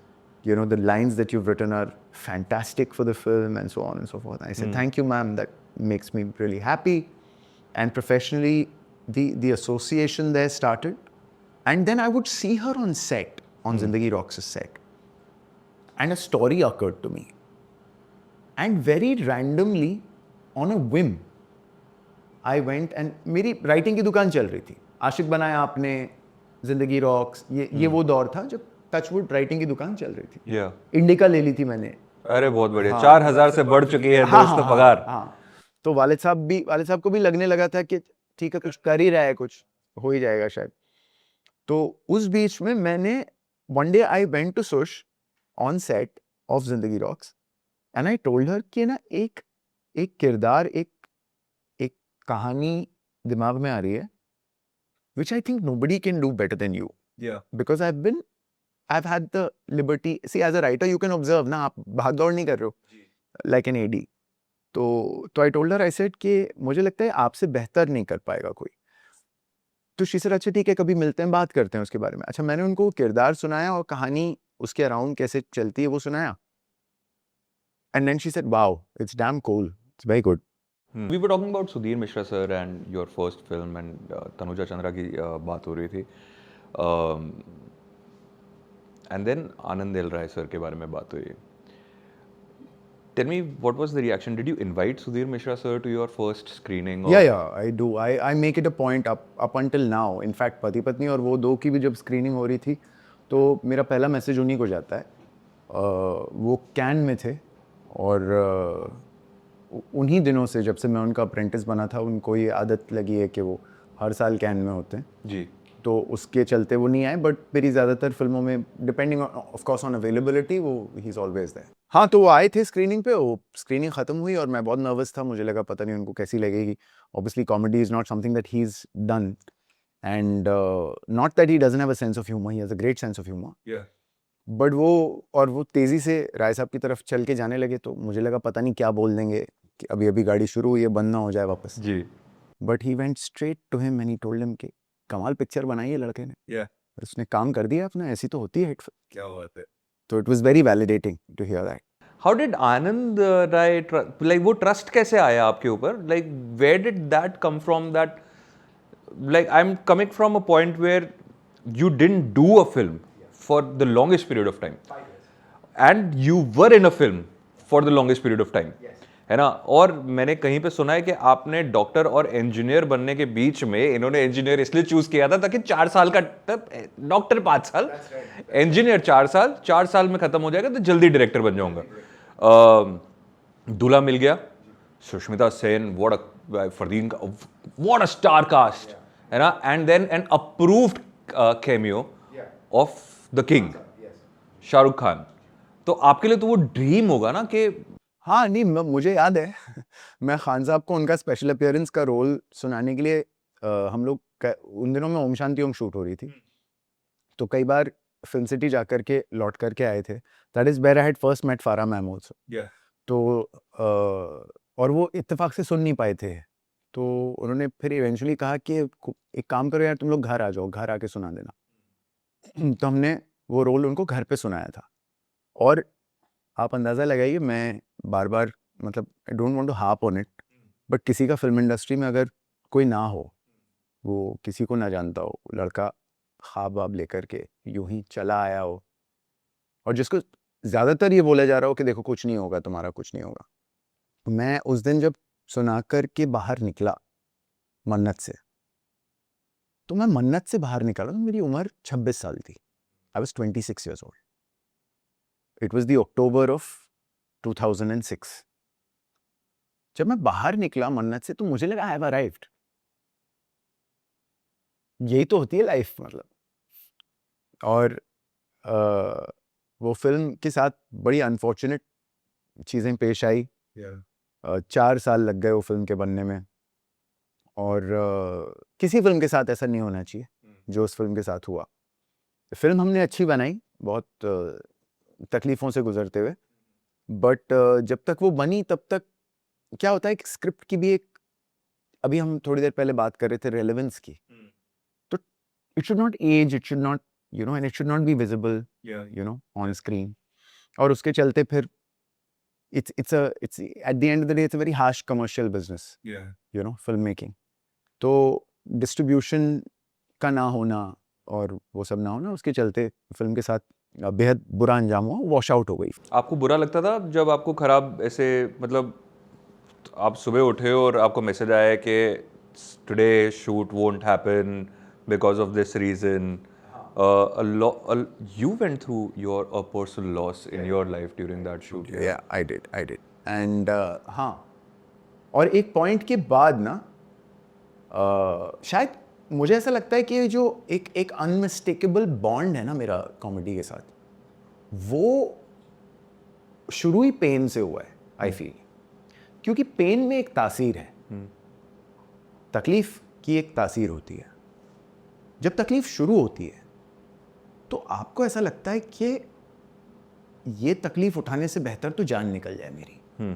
you know the lines that you've written are fantastic for the film and so on and so forth. I said thank you ma'am, that makes me really happy. And professionally the association there started, and then I would see her on set, on Zindagi Rocks' set, and a story occurred to me. And very randomly, on a whim, I went and मेरी writing की दुकान चल रही थी। आशिक बनाया आपने, जिंदगी rocks, ये वो दौर था जब टचवुड राइटिंग की दुकान चल रही थी। इंडिका ले ली थी मैंने। अरे बहुत बढ़िया, 4000 से बढ़ चुकी है दोस्त पगार। हाँ, तो वालिद साहब को भी लगने लगा था कि ठीक है, कुछ कर ही रहा है, कुछ हो ही जाएगा शायद। तो उस बीच में मैंने one day I went to Sush on set of Zindagi Rocks, and I told her कि ना एक किरदार, एक कहानी दिमाग में आ रही है, which I think nobody can do better than you. Yeah. Because I've had the liberty, see as a writer you can observe ना, आप भाग दौड़ नहीं कर रहे हो like an AD. तो I told her, I said कि मुझे लगता है आपसे बेहतर नहीं कर पाएगा कोई। तो she said अच्छा ठीक है, कभी मिलते हैं, बात करते हैं उसके बारे में। अच्छा, मैंने उनको किरदार सुनाया और कहानी उसके अराउंड कैसे चलती है वो सुनाया। And then she said, wow, it's damn cool. It's very good. We were talking about Sudhir Mishra sir and your first film, and Tanuja Chandra की बात हो रही थी, and then Anand L. Rai sir के बारे में बात हुई। Tell me, what was the reaction? Did you invite Sudhir Mishra sir to your first screening? Or? Yeah, I do. I make it a point up until now. In fact, पति पत्नी और वो दो की भी जब स्क्रीनिंग हो रही थी, तो मेरा पहला मैसेज उन्हीं को जाता है। वो कैन में थे और उन्हीं दिनों से, जब से मैं उनका अप्रेंटिस बना था, उनको ये आदत लगी है कि वो हर साल कैन में होते हैं। जी। तो उसके चलते वो नहीं आए, बट मेरी ज़्यादातर फिल्मों में depending of course on availability वो ही इज़ ऑलवेज देयर। हाँ, तो वो आए थे स्क्रीनिंग पे, वो स्क्रीनिंग ख़त्म हुई और मैं बहुत नर्वस था, मुझे लगा पता नहीं उनको कैसी लगेगी। Obviously comedy is not something that he is done, and not that he doesn't have a sense of humour, he has a great sense of humour. But वो तेज़ी से राय साहब की तरफ चल के जाने लगे, तो मुझे लगा पता नहीं क्या बोल देंगे कि अभी अभी गाड़ी शुरू हुई है, बंद ना हो जाए वापस। जी। But he went straight to him and he told him कि कमाल पिक्चर बनाई है लड़के ने, और उसने काम कर दिया अपना, ऐसी तो होती है हिट। क्या बात है। तो it was very validating to hear that. How did Anand Rai like वो ट्रस्ट कैसे आया आपके ऊपर? Like where did that come from that? Like I am coming from a point where you didn't do a film for the longest period of time, and you were in a film for the longest period of time, है ना? और मैंने कहीं पे सुना है कि आपने डॉक्टर और इंजीनियर बनने के बीच में, इन्होंने इंजीनियर इसलिए चूज किया था ताकि 4 साल का, डॉक्टर 5 साल, इंजीनियर 4 साल में खत्म हो जाएगा तो जल्दी डायरेक्टर बन जाऊंगा। दूल्हा मिल गया, सुष्मिता सेन, फरदीन का, व्हाट अ स्टार कास्ट, है ना? And then an approved cameo of the king, Shahrukh Khan. तो आपके लिए तो वो ड्रीम होगा ना कि हाँ, नहीं, मुझे याद है मैं खान साहब को उनका स्पेशल अपीयरेंस का रोल सुनाने के लिए हम लोग उन दिनों में ओम शांति ओम शूट हो रही थी, तो कई बार फिल्म सिटी जाकर के लौट करके आए थे। That is where I had first met Farah ma'am also. तो और वो इत्तेफाक से सुन नहीं पाए थे, तो उन्होंने फिर इवेंचुअली कहा कि एक काम करो यार, तुम लोग घर आ जाओ, घर आके सुना देना। तो हमने वो रोल उनको घर पे सुनाया था। और आप अंदाज़ा लगाइए, मैं बार बार, मतलब I don't want to harp on it, but किसी का फिल्म इंडस्ट्री में अगर कोई ना हो, वो किसी को ना जानता हो, लड़का ख्वाब वाब लेकर के यूं ही चला आया हो, और जिसको ज़्यादातर ये बोला जा रहा हो कि देखो कुछ नहीं होगा तुम्हारा, कुछ नहीं होगा। मैं उस दिन जब सुना कर के बाहर निकला मन्नत से, तो मैं मन्नत से बाहर निकला तो मेरी उम्र 26 साल थी। I was 26 years old. It was the October of 2006. जब मैं बाहर निकला मन्नत से, तो मुझे लगा आई हैव अराइव्ड, यही तो होती है लाइफ, मतलब। और वो फिल्म के साथ बड़ी अनफॉर्चुनेट चीज़ें पेश आई। 4 साल लग गए वो फिल्म के बनने में, और किसी फिल्म के साथ ऐसा नहीं होना चाहिए जो उस फिल्म के साथ हुआ। फिल्म हमने अच्छी बनाई, बहुत तकलीफ़ों से गुजरते हुए, बट जब तक वो बनी तब तक क्या होता है कि स्क्रिप्ट की भी एक, अभी हम थोड़ी देर पहले बात कर रहे थे रेलेवेंस की, तो it should not age, it should not, you know, and it should not be visible, you know, on screen. और उसके चलते फिर it's at the end of the day it's a very harsh commercial business, you know, film making। तो distribution का ना होना और वो सब ना होना, उसके चलते फिल्म के साथ बेहद बुरा अंजाम हुआ, वॉश आउट हो गई। आपको बुरा लगता था जब आपको खराब ऐसे, मतलब आप सुबह उठे और आपको मैसेज आया कि today shoot won't happen because of this reason? You went through a personal loss in your life during that shoot. Yeah, I did. And हाँ, और एक पॉइंट के बाद ना, शायद मुझे ऐसा लगता है कि जो एक अनमिस्टेकेबल बॉन्ड है ना मेरा कॉमेडी के साथ, वो शुरू ही पेन से हुआ है, आई फील। क्योंकि पेन में एक तासीर है, तकलीफ की एक तासीर होती है। जब तकलीफ शुरू होती है तो आपको ऐसा लगता है कि ये तकलीफ उठाने से बेहतर तो जान निकल जाए मेरी।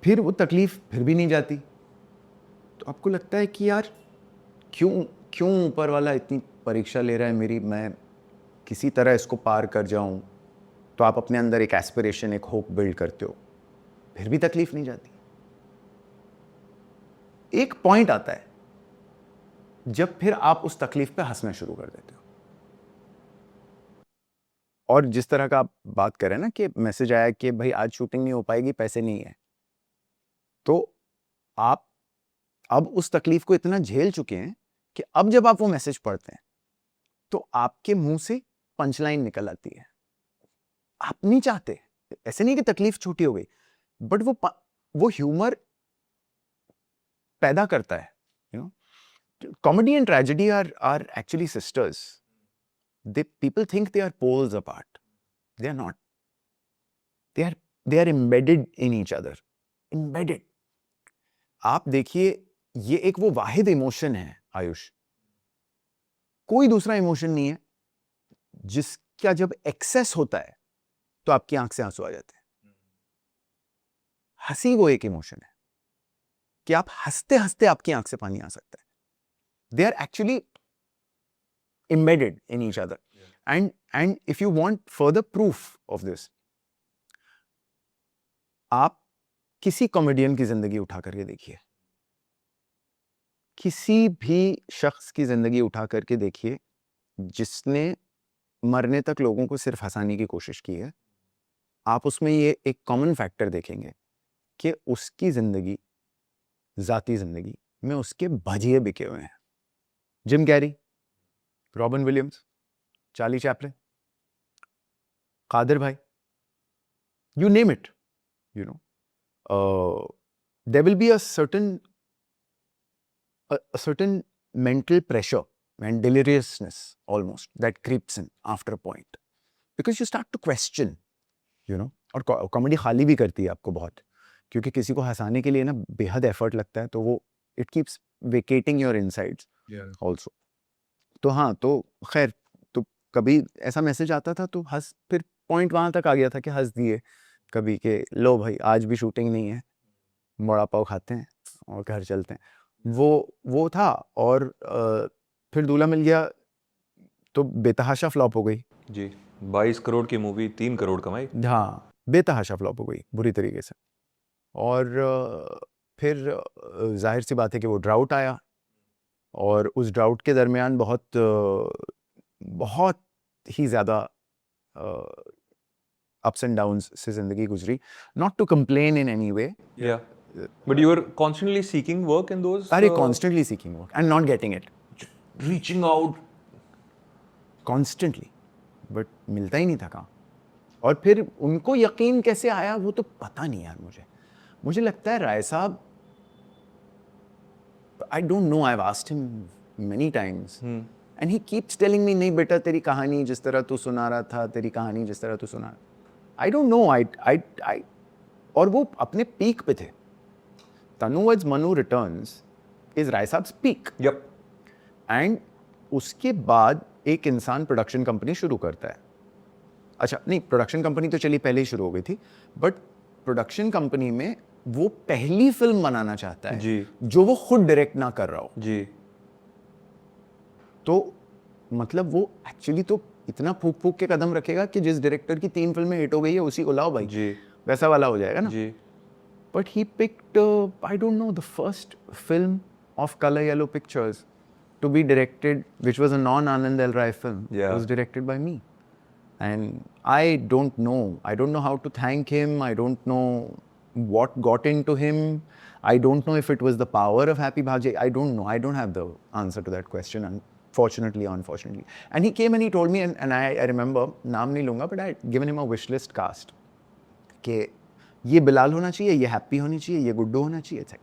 फिर वो तकलीफ फिर भी नहीं जाती, तो आपको लगता है कि यार क्यों ऊपर वाला इतनी परीक्षा ले रहा है मेरी, मैं किसी तरह इसको पार कर जाऊं। तो आप अपने अंदर एक एस्पिरेशन, एक होप बिल्ड करते हो, फिर भी तकलीफ नहीं जाती। एक पॉइंट आता है जब फिर आप उस तकलीफ पे हंसना शुरू कर देते हो। और जिस तरह का आप बात कर रहे हैं ना कि मैसेज आया कि भाई आज शूटिंग नहीं हो पाएगी, पैसे नहीं है, तो आप अब उस तकलीफ को इतना झेल चुके हैं कि अब जब आप वो मैसेज पढ़ते हैं तो आपके मुंह से पंच लाइन निकल आती है। आप नहीं चाहते, ऐसे नहीं कि तकलीफ छोटी हो गई, बट वो ह्यूमर पैदा करता है, you know. Comedy and tragedy are actually sisters. People think they are poles apart. They are not. They are embedded in each other. Embedded. आप देखिए, ये एक वो वाहिद इमोशन है आयुष, कोई दूसरा इमोशन नहीं है जिसका जब एक्सेस होता है तो आपकी आंख से आंसू आ जाते हैं। हंसी वो एक इमोशन है कि आप हंसते हंसते आपकी आंख से पानी आ सकता है। They are actually embedded in each other. And if you want further proof of this, आप किसी कॉमेडियन की जिंदगी उठा करके देखिए, किसी भी शख्स की जिंदगी उठा करके देखिए जिसने मरने तक लोगों को सिर्फ हंसाने की कोशिश की है, आप उसमें ये एक कॉमन फैक्टर देखेंगे कि उसकी जिंदगी, जाती जिंदगी में उसके भजिए बिके हुए हैं। Jim Carrey, Robin Williams, Charlie Chaplin, Kader bhai, you name it, you know. There will be a certain mental pressure and deliriousness almost that creeps in after a point, because you start to question, you know. और comedy खाली भी करती है आपको बहुत, क्योंकि किसी को हंसाने के लिए ना बेहद एफर्ट लगता है, तो वो it keeps vacating your insides also. तो हाँ, तो खैर, तो कभी ऐसा मैसेज आता था तो हंस, फिर पॉइंट वहां तक आ गया था कि हंस दिए कभी के, लो भाई आज भी शूटिंग नहीं है, बड़ा पाव खाते हैं और घर चलते हैं, वो था। और फिर दूल्हा मिल गया तो बेतहाशा फ्लॉप हो गई जी। 22 करोड़ की मूवी 3 करोड़ कमाई। हाँ, बेतहाशा फ्लॉप हो गई बुरी तरीके से। और फिर जाहिर सी बात है कि वो ड्राउट आया, और उस ड्राउट के दरमियान बहुत ही ज़्यादा अप्स एंड डाउन्स से ज़िंदगी गुजरी। Not to complain in any way, but you are constantly seeking work in those. अरे constantly seeking work and not getting it, reaching out constantly, but मिलता ही नहीं था काम। और फिर उनको यकीन कैसे आया वो तो पता नहीं यार। मुझे लगता है राय साहब, I don't know, I've asked him many times and he keeps telling me, नहीं बेटा तेरी कहानी जिस तरह तू सुना रहा था, तेरी कहानी जिस तरह तू सुना, I don't know, I और वो अपने पीक पे थे। Tanu weds Manu returns is Rai Sahab's peak. Yup. And उसके बाद एक इंसान प्रोडक्शन कंपनी शुरू करता है। अच्छा नहीं, प्रोडक्शन कंपनी तो चली पहले ही शुरू हो गई थी, बट प्रोडक्शन कंपनी में वो पहली फिल्म बनाना चाहता है जी, जो वो खुद डायरेक्ट ना कर रहा हो जी। तो मतलब वो एक्चुअली तो इतना फूक फूक के कदम रखेगा कि जिस डायरेक्टर की 3 फिल्में हिट हो गई है उसी को लाओ भाई जी, वैसा वाला हो जाएगा ना जी। But he picked I don't know the first film of Colour Yellow Pictures to be directed, which was a non-Anand L. Rai film. Yeah. It was directed by me. And I don't know how to thank him. I don't know what got into him. I don't know if it was the power of Happy Bhagye. I don't know. I don't have the answer to that question, unfortunately. And he came and he told me, and I remember, naam nahi lunga, but I had given him a wish list cast. कि ये बिलाल होना चाहिए, ये happy होनी चाहिए, ये गुड्डू होना चाहिए, etc.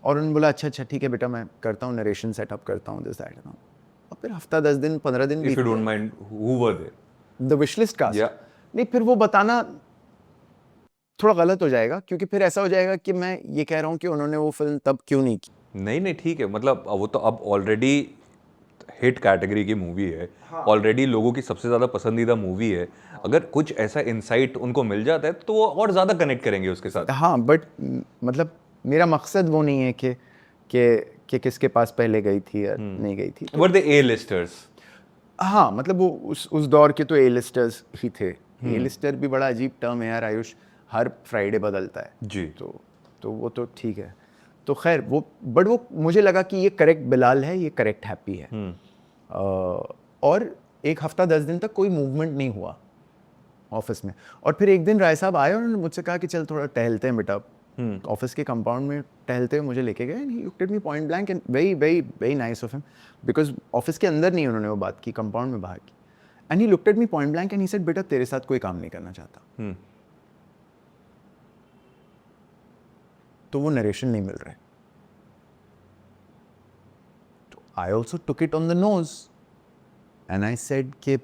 और उन्होंने बोला अच्छा ठीक है बेटा, मैं करता हूँ, नरेशन सेटअप करता हूँ, दिस दैट एंड ऑल। और फिर हफ्ता 10 दिन 15 दिन If you don't mind, who were they? The wish list cast. Yeah. नहीं, फिर वो बताना थोड़ा गलत हो जाएगा, क्योंकि फिर ऐसा हो जाएगा कि मैं ये कह रहा हूँ कि उन्होंने वो फिल्म तब क्यों नहीं की। नहीं ठीक है, मतलब वो तो अब ऑलरेडी हिट कैटेगरी की मूवी है, ऑलरेडी लोगों की सबसे ज़्यादा पसंदीदा मूवी है। अगर कुछ ऐसा इंसाइट उनको मिल जाता है तो वो और ज़्यादा कनेक्ट करेंगे उसके साथ। हाँ, बट मतलब मेरा मकसद वो नहीं है कि किसके पास पहले गई थी या नहीं गई थी। Were they A-listers? हाँ, मतलब वो उस दौर के तो ए लिस्टर्स ही थे। ए लिस्टर भी बड़ा अजीब टर्म है यार आयुष, हर फ्राइडे बदलता है जी। तो वो तो ठीक है। तो खैर वो मुझे लगा कि ये करेक्ट बिलाल है, ये करेक्ट हैप्पी है। और एक हफ्ता 10 दिन तक कोई मूवमेंट नहीं हुआ ऑफिस में। और फिर एक दिन राय साहब आए और उन्होंने मुझसे कहा कि चल थोड़ा टहलते हैं बेटा, ऑफिस के कंपाउंड में टहलते हुए मुझे लेके गए and he looked at me point blank and very very very nice of him because office के अंदर नहीं उन्होंने वो बात की, कंपाउंड में बाहर की. And he looked at me point blank and he said बेटा तेरे साथ कोई काम नहीं करना चाहता. तो वो नरेशन नहीं मिल रहा है. तो I also took it on the nose and I said कि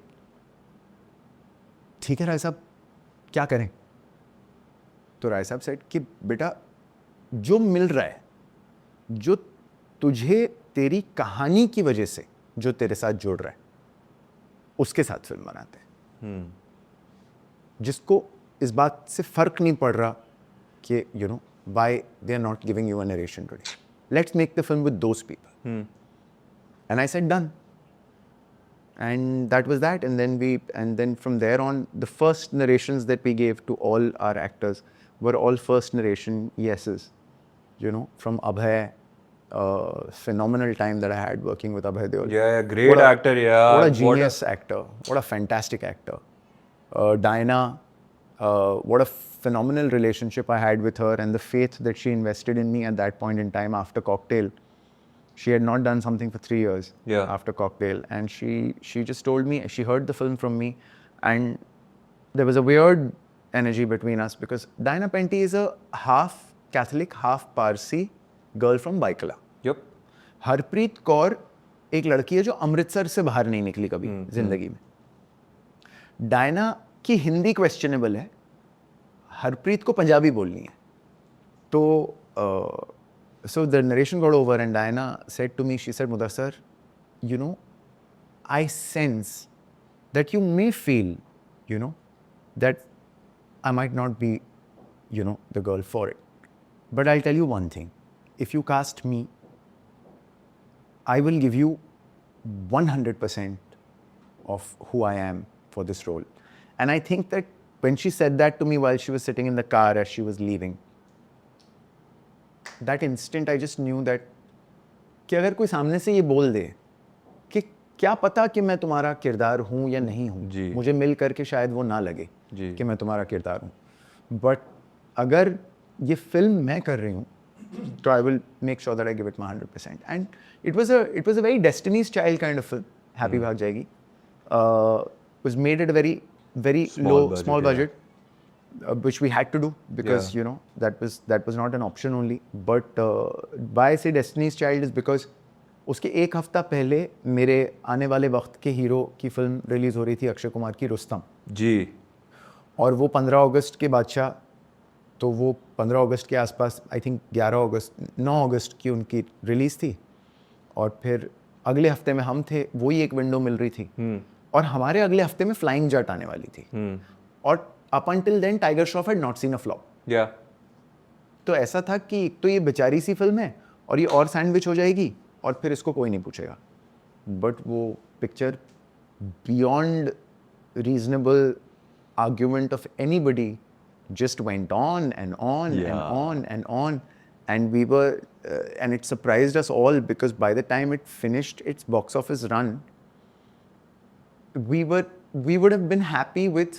ठीक है राय साहब क्या करें. तो राय साहब सेड कि बेटा जो मिल रहा है, जो तुझे तेरी कहानी की वजह से जो तेरे साथ जोड़ रहा है, उसके साथ फिल्म बनाते हैं. जिसको इस बात से फर्क नहीं पड़ रहा कि you know why they are not giving you a narration today, let's make the film with those people. And I said done. And that was that. And then from there on, the first narrations that we gave to all our actors were all first narration yeses. You know, from Abhay, phenomenal time that I had working with Abhay Deol. Yeah, great actor, yeah. What a genius actor. What a fantastic actor. Diana, what a phenomenal relationship I had with her, and the faith that she invested in me at that point in time after Cocktail. She had not done something for 3 years after Cocktail, and she just told me, she heard the film from me, and there was a weird energy between us because Diana Penty is a half Catholic, half Parsi girl from Baikala. Yep. Harpreet Kaur एक लड़की है जो अमृतसर से बाहर नहीं निकली कभी जिंदगी में. डायना की हिंदी क्वेश्चनेबल है, हरप्रीत को पंजाबी बोलनी है. तो so the narration got over and Diana said to me, she said, Mudassar, you know, I sense that you may feel, you know, that I might not be, you know, the girl for it. But I'll tell you one thing. If you cast me, I will give you 100% of who I am for this role. And I think that when she said that to me while she was sitting in the car as she was leaving, that instant I just knew that कि अगर कोई सामने से ये बोल दे कि क्या पता कि मैं तुम्हारा किरदार हूँ या नहीं हूँ, मुझे मिल करके शायद वो ना लगे कि मैं तुम्हारा किरदार हूँ, बट अगर ये फिल्म मैं कर रही हूँ तो I will make sure that I give it my 100%. And it was a very destiny's child kind of film. Happy Bhag Jayegi was made at a very small budget. Which we had to do because you know that was not an option only. But why I say Destiny's Child is because उसके एक हफ्ता पहले मेरे आने वाले वक्त के hero की फिल्म रिलीज हो रही थी, अक्षय कुमार की रुस्तम जी. और वो 15 अगस्त के बादशाह, तो वो 15 अगस्त के आसपास आई थिंक 9 अगस्त की उनकी रिलीज थी. और फिर अगले हफ्ते में हम थे, वही एक विंडो मिल रही थी. और हमारे अगले हफ्ते में फ्लाइंग जट आने वाली थी. और up until then Tiger Shroff had not seen a flop. Yeah. तो ऐसा था कि एक तो ये बेचारी सी फिल्म है और ये और सैंडविच हो जाएगी और फिर इसको कोई नहीं पूछेगा. बट वो picture beyond reasonable argument of anybody just went on and on and on and on, and we were and it surprised us all because by the time it finished its box office run, we would have been happy with,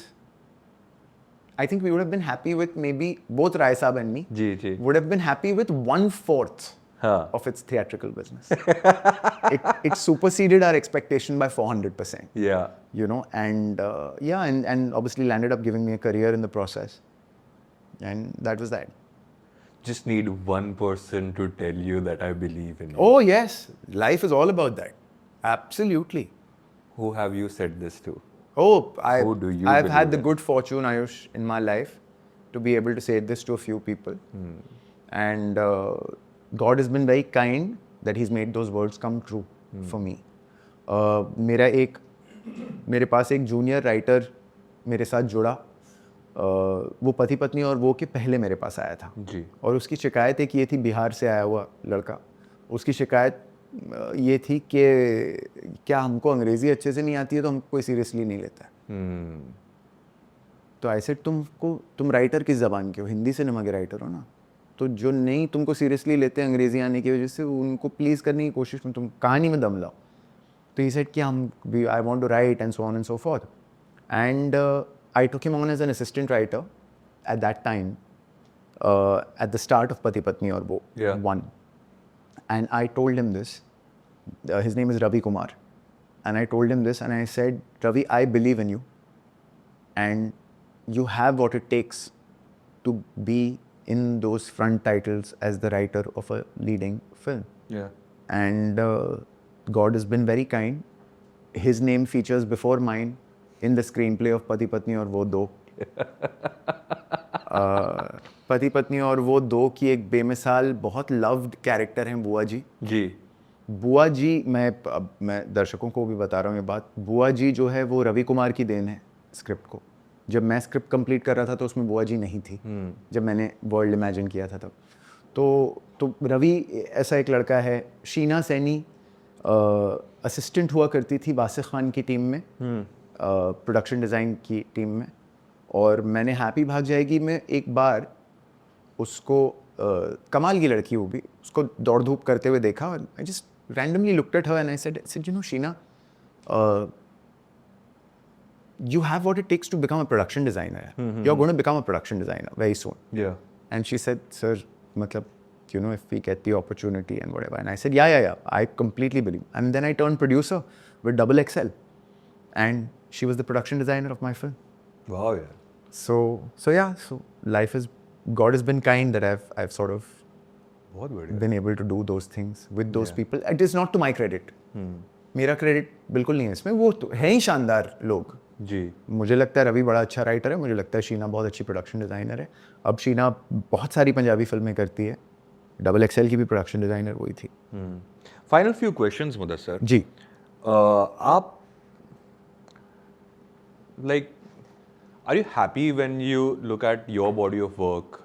I think we would have been happy with maybe both Rai Saab and me would have been happy with 1/4 of its theatrical business. It superseded our expectation by 400%. Yeah. You know, and and obviously landed up giving me a career in the process. And that was that. Just need one person to tell you that I believe in you. Oh yes, life is all about that. Absolutely. Who have you said this to? Oh, Who do you I've had believe the in? good fortune, Ayush, in my life to be able to say this to a few people. And God has been very kind that He's made those words come true for me. मेरे पास एक junior writer मेरे साथ जुड़ा. वो पति पत्नी और वो के पहले मेरे पास आया था जी. और उसकी शिकायत एक ये थी, बिहार से आया हुआ लड़का. उसकी शिकायत ये थी कि क्या हमको अंग्रेज़ी अच्छे से नहीं आती है तो हमको कोई सीरियसली नहीं लेता है. तो ऐसे तुम राइटर किस ज़बान के हो? हिंदी सिनेमा के राइटर हो ना. तो जो नहीं तुमको सीरियसली लेते हैं अंग्रेज़ी आने की वजह से, उनको प्लीज़ करने की कोशिश में तुम कहानी में दम लाओ. तो ही सेड कि I want to write and so on and so forth. एंड I took him on as an assistant writer at that time, at the start of Pati Patni Aur Wo Yeah. 1. And I told him this. His name is Ravi Kumar. And I told him this and I said, Ravi, I believe in you. And you have what it takes to be in those front titles as the writer of a leading film. Yeah. And God has been very kind. His name features before mine in the screenplay of Pati Patni Aur Wo Do. पति पत्नी और वो दो की एक बेमिसाल बहुत loved character हैं बुआ जी. बुआ जी, मैं दर्शकों को भी बता रहा हूँ ये बात. बुआ जी जो है वो रवि कुमार की देन है स्क्रिप्ट को. जब मैं स्क्रिप्ट कंप्लीट कर रहा था तो उसमें बुआ जी नहीं थी. जब मैंने वर्ल्ड इमेजिन किया था तब तो रवि ऐसा एक लड़का है. शीना सैनी असिस्टेंट हुआ करती थी वासिक खान की टीम में, प्रोडक्शन डिज़ाइन की टीम में. और मैंने हैप्पी भाग जाएगी में एक बार उसको कमाल की लड़की, वो भी, उसको दौड़ धूप करते हुए देखा. I just randomly looked at her and I said you know Sheena, you have what it takes to become a production designer. You're going to become a production designer very soon. Yeah. And she said, sir, matlab, you know, if we get the opportunity and whatever. And I said, yeah, I completely believe. And then I turned producer with Double XL. And she was the production designer of my film. Wow, yeah. So life is, God has been kind that I've sort of बहुत बढ़िया. been able to do those things with those Yeah. people. It is not to my credit. मेरा credit बिल्कुल नहीं है इसमें. वो तो है ही शानदार लोग. जी. मुझे लगता है रवि बड़ा अच्छा राइटर है. मुझे लगता है शीना बहुत अच्छी प्रोडक्शन डिज़ाइनर है. अब शीना बहुत सारी पंजाबी फिल्में करती है. डबल एक्सएल की भी प्रोडक्शन डिज़ाइनर वही थी. Final few questions Mudassar. Ji. आप like, are you happy when you look at your body of work?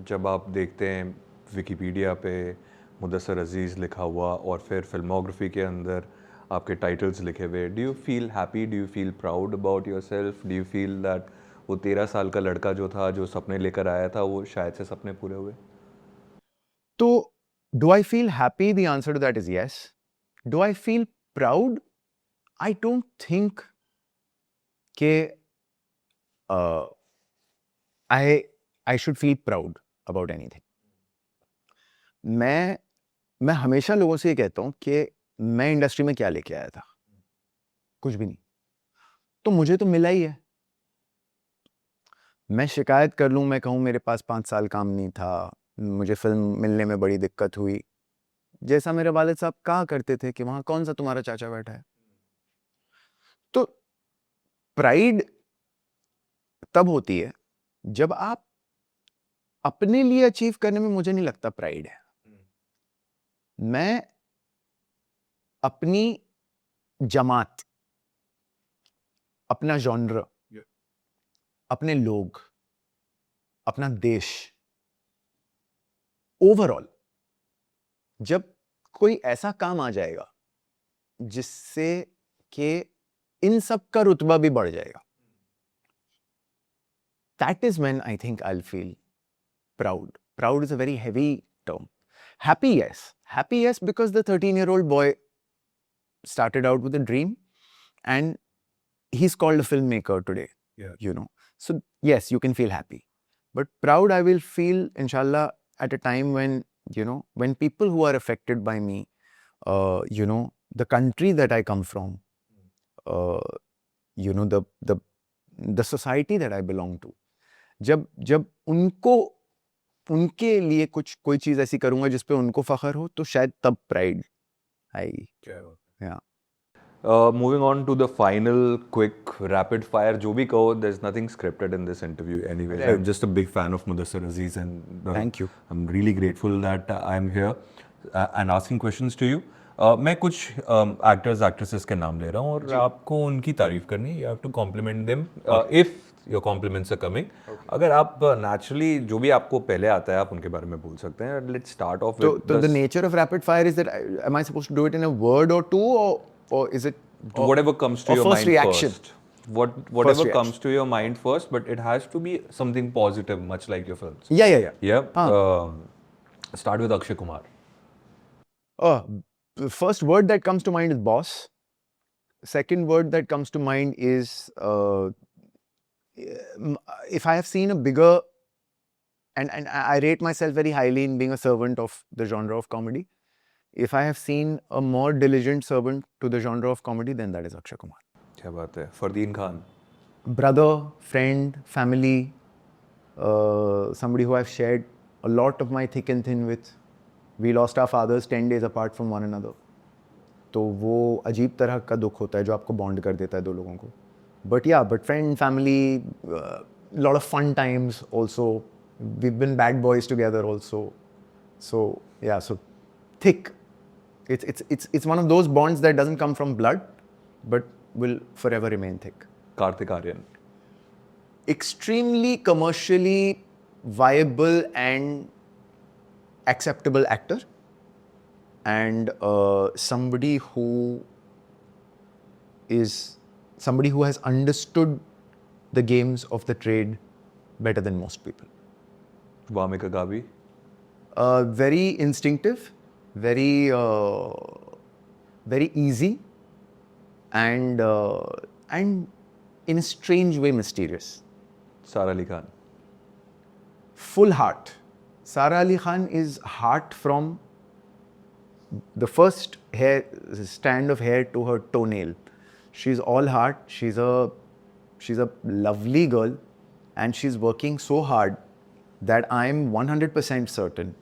जब आप देखते हैं विकिपीडिया पे मुदस्सर अजीज़ लिखा हुआ और फिर फिल्मोग्राफी के अंदर आपके टाइटल्स लिखे हुए, do you feel happy, do you feel proud about your self, do you feel that वो 13 साल का लड़का जो था, जो सपने लेकर आया था, वो शायद से सपने पूरे हुए? तो do I feel happy? The answer to that is yes. Do I feel proud? I don't think कि I should feel proud about anything. मैं हमेशा लोगों से ये कहता हूँ कि मैं इंडस्ट्री में क्या लेके आया था. कुछ भी नहीं. तो मुझे तो मिला ही है. मैं शिकायत कर लूँ, मैं कहूँ मेरे पास 5 साल काम नहीं था, मुझे फिल्म मिलने में बड़ी दिक्कत हुई, जैसा मेरे वालिद साहब कहा करते थे कि वहाँ कौन सा तुम्हारा चाचा बैठा है. तो प्राइड तब होती है जब आप अपने लिए अचीव करने में, मुझे नहीं लगता प्राइड है. मैं अपनी जमात, अपना जॉनर, अपने लोग, अपना देश, ओवरऑल जब कोई ऐसा काम आ जाएगा जिससे कि इन सब का रुतबा भी बढ़ जाएगा, that is when I think I'll feel proud. Proud is a very heavy term. Happy, yes. Happy, yes, because the 13-year-old boy started out with a dream and he's called a filmmaker today. Yeah. You know. So, yes, you can feel happy. But proud, I will feel, inshallah, at a time when, you know, when people who are affected by me, you know, the country that I come from, you know, the society that I belong to, जब उनको, उनके लिए कोई चीज़ ऐसी करूँगा जिस पे उनको फ़ख्र हो, तो शायद तब प्राइड आएगी. Yeah. Moving on to the final quick rapid fire, जो भी कहो, there's nothing scripted in this interview anyway. I'm just a big fan of Mudassir Aziz and Thank you. I'm really grateful that I'm here and asking questions to you. मैं कुछ actors actresses के नाम ले रहा हूँ और आपको उनकी तारीफ करनी है. You have to compliment them if your compliments are coming. अगर आप naturally जो भी आपको पहले आता है आप उनके बारे में बोल सकते हैं. Let's start off with So the nature of rapid fire is that am I supposed to do it in a word or two, or is it whatever comes to or your first mind reaction? first. Whatever First comes to your mind first, but it has to be something positive, much like your films. Yeah. Yeah. Start with Akshay Kumar. The first word that comes to mind is boss. Second word that comes to mind is if I have seen a bigger and I rate myself very highly in being a servant of the genre of comedy. If I have seen a more diligent servant to the genre of comedy, then that is Akshay Kumar. क्या बात है Fardeen Khan Brother, friend, family, somebody who I've shared a lot of my thick and thin with. We lost our fathers 10 days apart from one another. तो वो अजीब तरह का दुख होता है जो आपको बॉन्ड कर देता है दो लोगों को. But friend, family, lot of fun times also. We've been bad boys together also. So yeah, so thick. It's one of those bonds that doesn't come from blood, but will forever remain thick. Kartik Aaryan Extremely commercially viable and acceptable actor, and somebody who has understood the games of the trade better than most people. Wamiqa Gavi Very instinctive, very easy, and in a strange way mysterious. सारा Ali Khan Full heart. Sara Ali Khan is heart from the first strand of hair to her toenail. She's all heart. She's a lovely girl, and she's working so hard that I'm 100% certain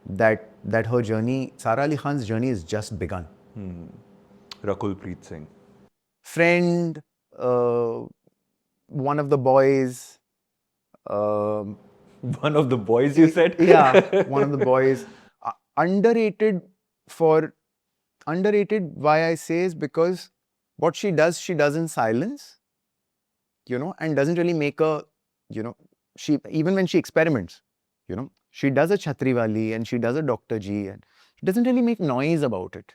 that her journey, Sara Ali Khan's journey, is just begun. Rakul Preet Singh Friend, one of the boys. one of the boys you said Yeah, one of the boys. Underrated why I say is because what she does in silence, and doesn't really make she, even when she experiments, she does a Chhatri Wali and she does a Dr. G, and she doesn't really make noise about it.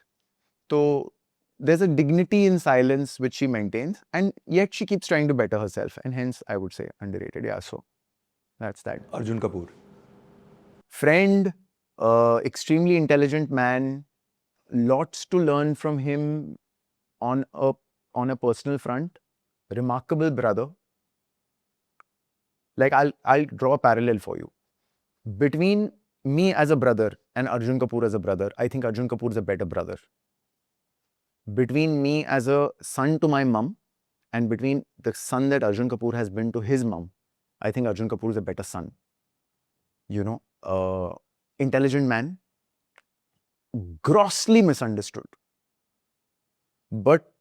So there's a dignity in silence which she maintains, and yet she keeps trying to better herself, and hence I would say underrated. Yeah, so that's that. Arjun Kapoor Friend, extremely intelligent man, lots to learn from him on a personal front. Remarkable brother. Like I'll draw a parallel for you. Between me as a brother and Arjun Kapoor as a brother, I think Arjun Kapoor is a better brother. Between me as a son to my mum and between the son that Arjun Kapoor has been to his mum, I think Arjun Kapoor is a better son. Intelligent man, grossly misunderstood. But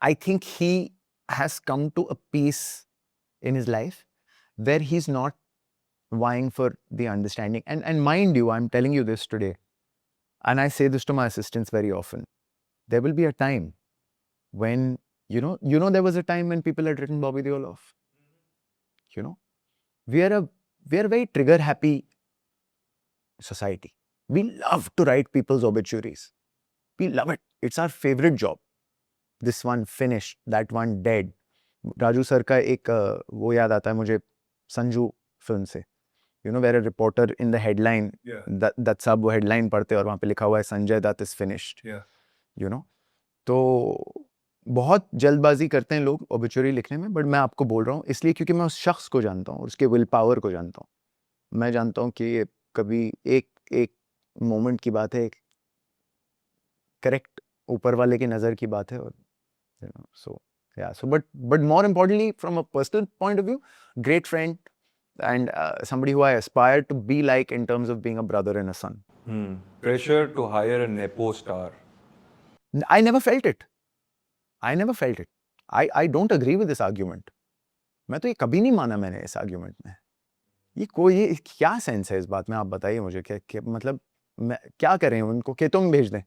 I think he has come to a peace in his life where he's not vying for the understanding. And mind you, I'm telling you this today, and I say this to my assistants very often. There will be a time when, there was a time when people had written Bobby Deol off. We are a very trigger happy society. We love to write people's obituaries. We love it. It's our favorite job. This one finished, that one dead. Raju sir का एक वो याद आता है मुझे Sanju film से, where a reporter in the headline, that साहब वो headline पढ़ते और वहाँ पे लिखा हुआ है संजय दत्त is finished. तो बहुत जल्दबाजी करते हैं लोग obituary लिखने में, बट मैं आपको बोल रहा हूँ इसलिए क्योंकि मैं उस शख्स को जानता हूँ, उसके विल पावर को जानता हूँ. मैं जानता हूँ कि ये कभी एक मोमेंट की बात है, एक करेक्ट ऊपर वाले की नज़र की बात है. और but more importantly, from a personal point of view, great friend and somebody who I aspire to be like in terms of being a brother and a son. Pressure to hire a nepo star. I never felt it. I don't agree with this argument. मैं तो ये कभी नहीं माना मैंने इस argument में. ये क्या सेंस है इस बात में, आप बताइए मुझे. क्या मतलब क्या करें उनको, केतुंग भेज दें?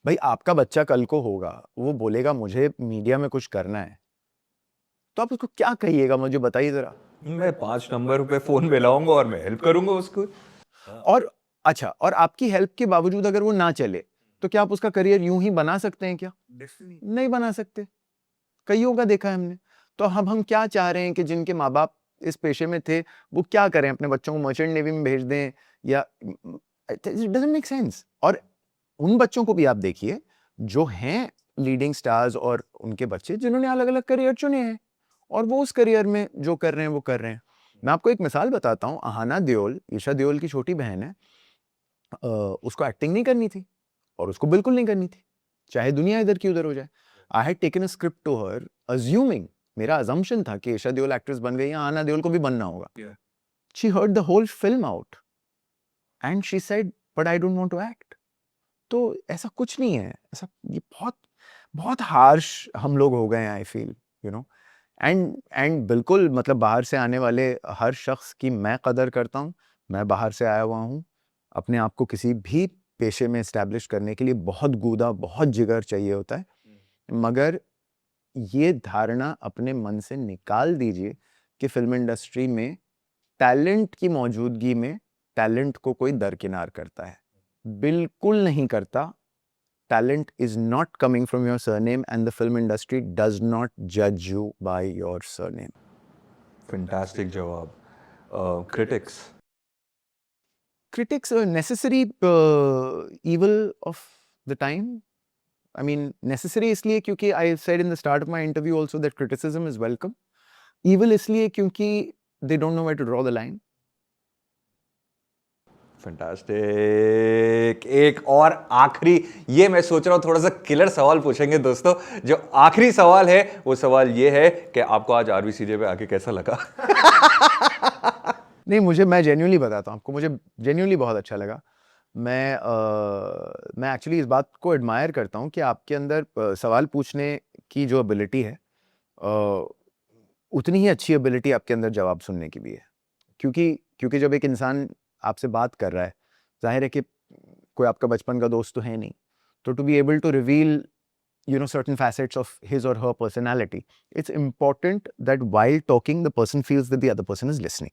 भाई आपका बच्चा कल को होगा, वो बोलेगा मुझे मीडिया में कुछ करना है, तो आप उसको क्या कहिएगा मुझे बताइए जरा. मैं 5 नंबर पे फोन मिलाऊंगा और मैं हेल्प करूंगा उसको. और अच्छा, और आपकी हेल्प के बावजूद अगर वो ना चले तो क्या आप उसका करियर यूं ही बना सकते हैं क्या? नहीं बना सकते. कईयों का देखा है हमने. तो अब हम क्या चाह रहे हैं कि जिनके माँ बाप इस पेशे में थे वो क्या करें, अपने बच्चों को मर्चेंट नेवी में भेज दें? या इट डजंट मेक सेंस. और उन बच्चों को भी आप देखिए जो हैं लीडिंग स्टार्स और उनके बच्चे जिन्होंने अलग अलग करियर चुने हैं और वो उस करियर में जो कर रहे हैं वो कर रहे हैं. मैं आपको एक मिसाल बताता हूँ, अहाना देओल, ईशा देओल की छोटी बहन है, उसको एक्टिंग नहीं करनी थी और उसको बिल्कुल नहीं करनी थी, चाहे दुनिया इधर की उधर हो जाए। I had taken a script to her assuming, मेरा अजम्पशन था कि ईशा देओल एक्ट्रेस बन गई है, अहाना देओल को भी बनना होगा। She heard the whole film out and she said but I don't want to act. तो ऐसा कुछ नहीं है, ऐसा, ये बहुत बहुत हार्श हम लोग हो गए हैं, I feel, you know. And बिल्कुल मतलब बाहर से आने वाले हर शख्स की मैं कदर करता हूँ। मैं बाहर से आया हुआ हूँ, अपने आप को किसी भी पेशे में इस्टेब्लिश करने के लिए बहुत गूदा, बहुत जिगर चाहिए होता है। मगर ये धारणा अपने मन से निकाल दीजिए कि फिल्म इंडस्ट्री में टैलेंट की मौजूदगी में टैलेंट को कोई दरकिनार करता है, बिल्कुल नहीं करता। Talent is not coming from your surname and the film industry does not judge you by your surname. Fantastic जवाब. Critics. Critics are necessary evil of the time. I mean, necessary इसलिए क्योंकि I said in the start of my interview also that criticism is welcome. Evil इसलिए क्योंकि they don't know where to draw the line. Fantastic. एक और आखिरी, ये मैं सोच रहा हूं थोड़ा सा किलर सवाल पूछेंगे दोस्तों. जो आखिरी सवाल है वो सवाल ये है कि आपको आज आरवीसीजे पे आके कैसा लगा? नहीं, मैं जेन्युइनली बताता हूँ आपको, मुझे जेन्युइनली बहुत अच्छा लगा। मैं एक्चुअली इस बात को एडमायर करता हूँ कि आपके अंदर सवाल पूछने की जो एबिलिटी है, उतनी ही अच्छी एबिलिटी आपके अंदर जवाब सुनने की भी है। क्योंकि जब एक इंसान आपसे बात कर रहा है, जाहिर है कि कोई आपका बचपन का दोस्त तो है नहीं, तो to be able to reveal certain facets of his or her personality, it's important that while talking the person feels that the other person is listening.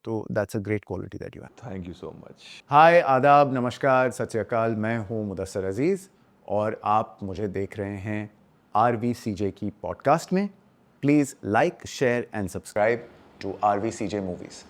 So that's a great quality that you have. Thank you so much. Hi, आदाब, नमस्कार, सत श्री अकाल, मैं हूँ मुदस्सर अजीज़ और आप मुझे देख रहे हैं RVCJ की पॉडकास्ट में. Please like, share and subscribe to RVCJ movies.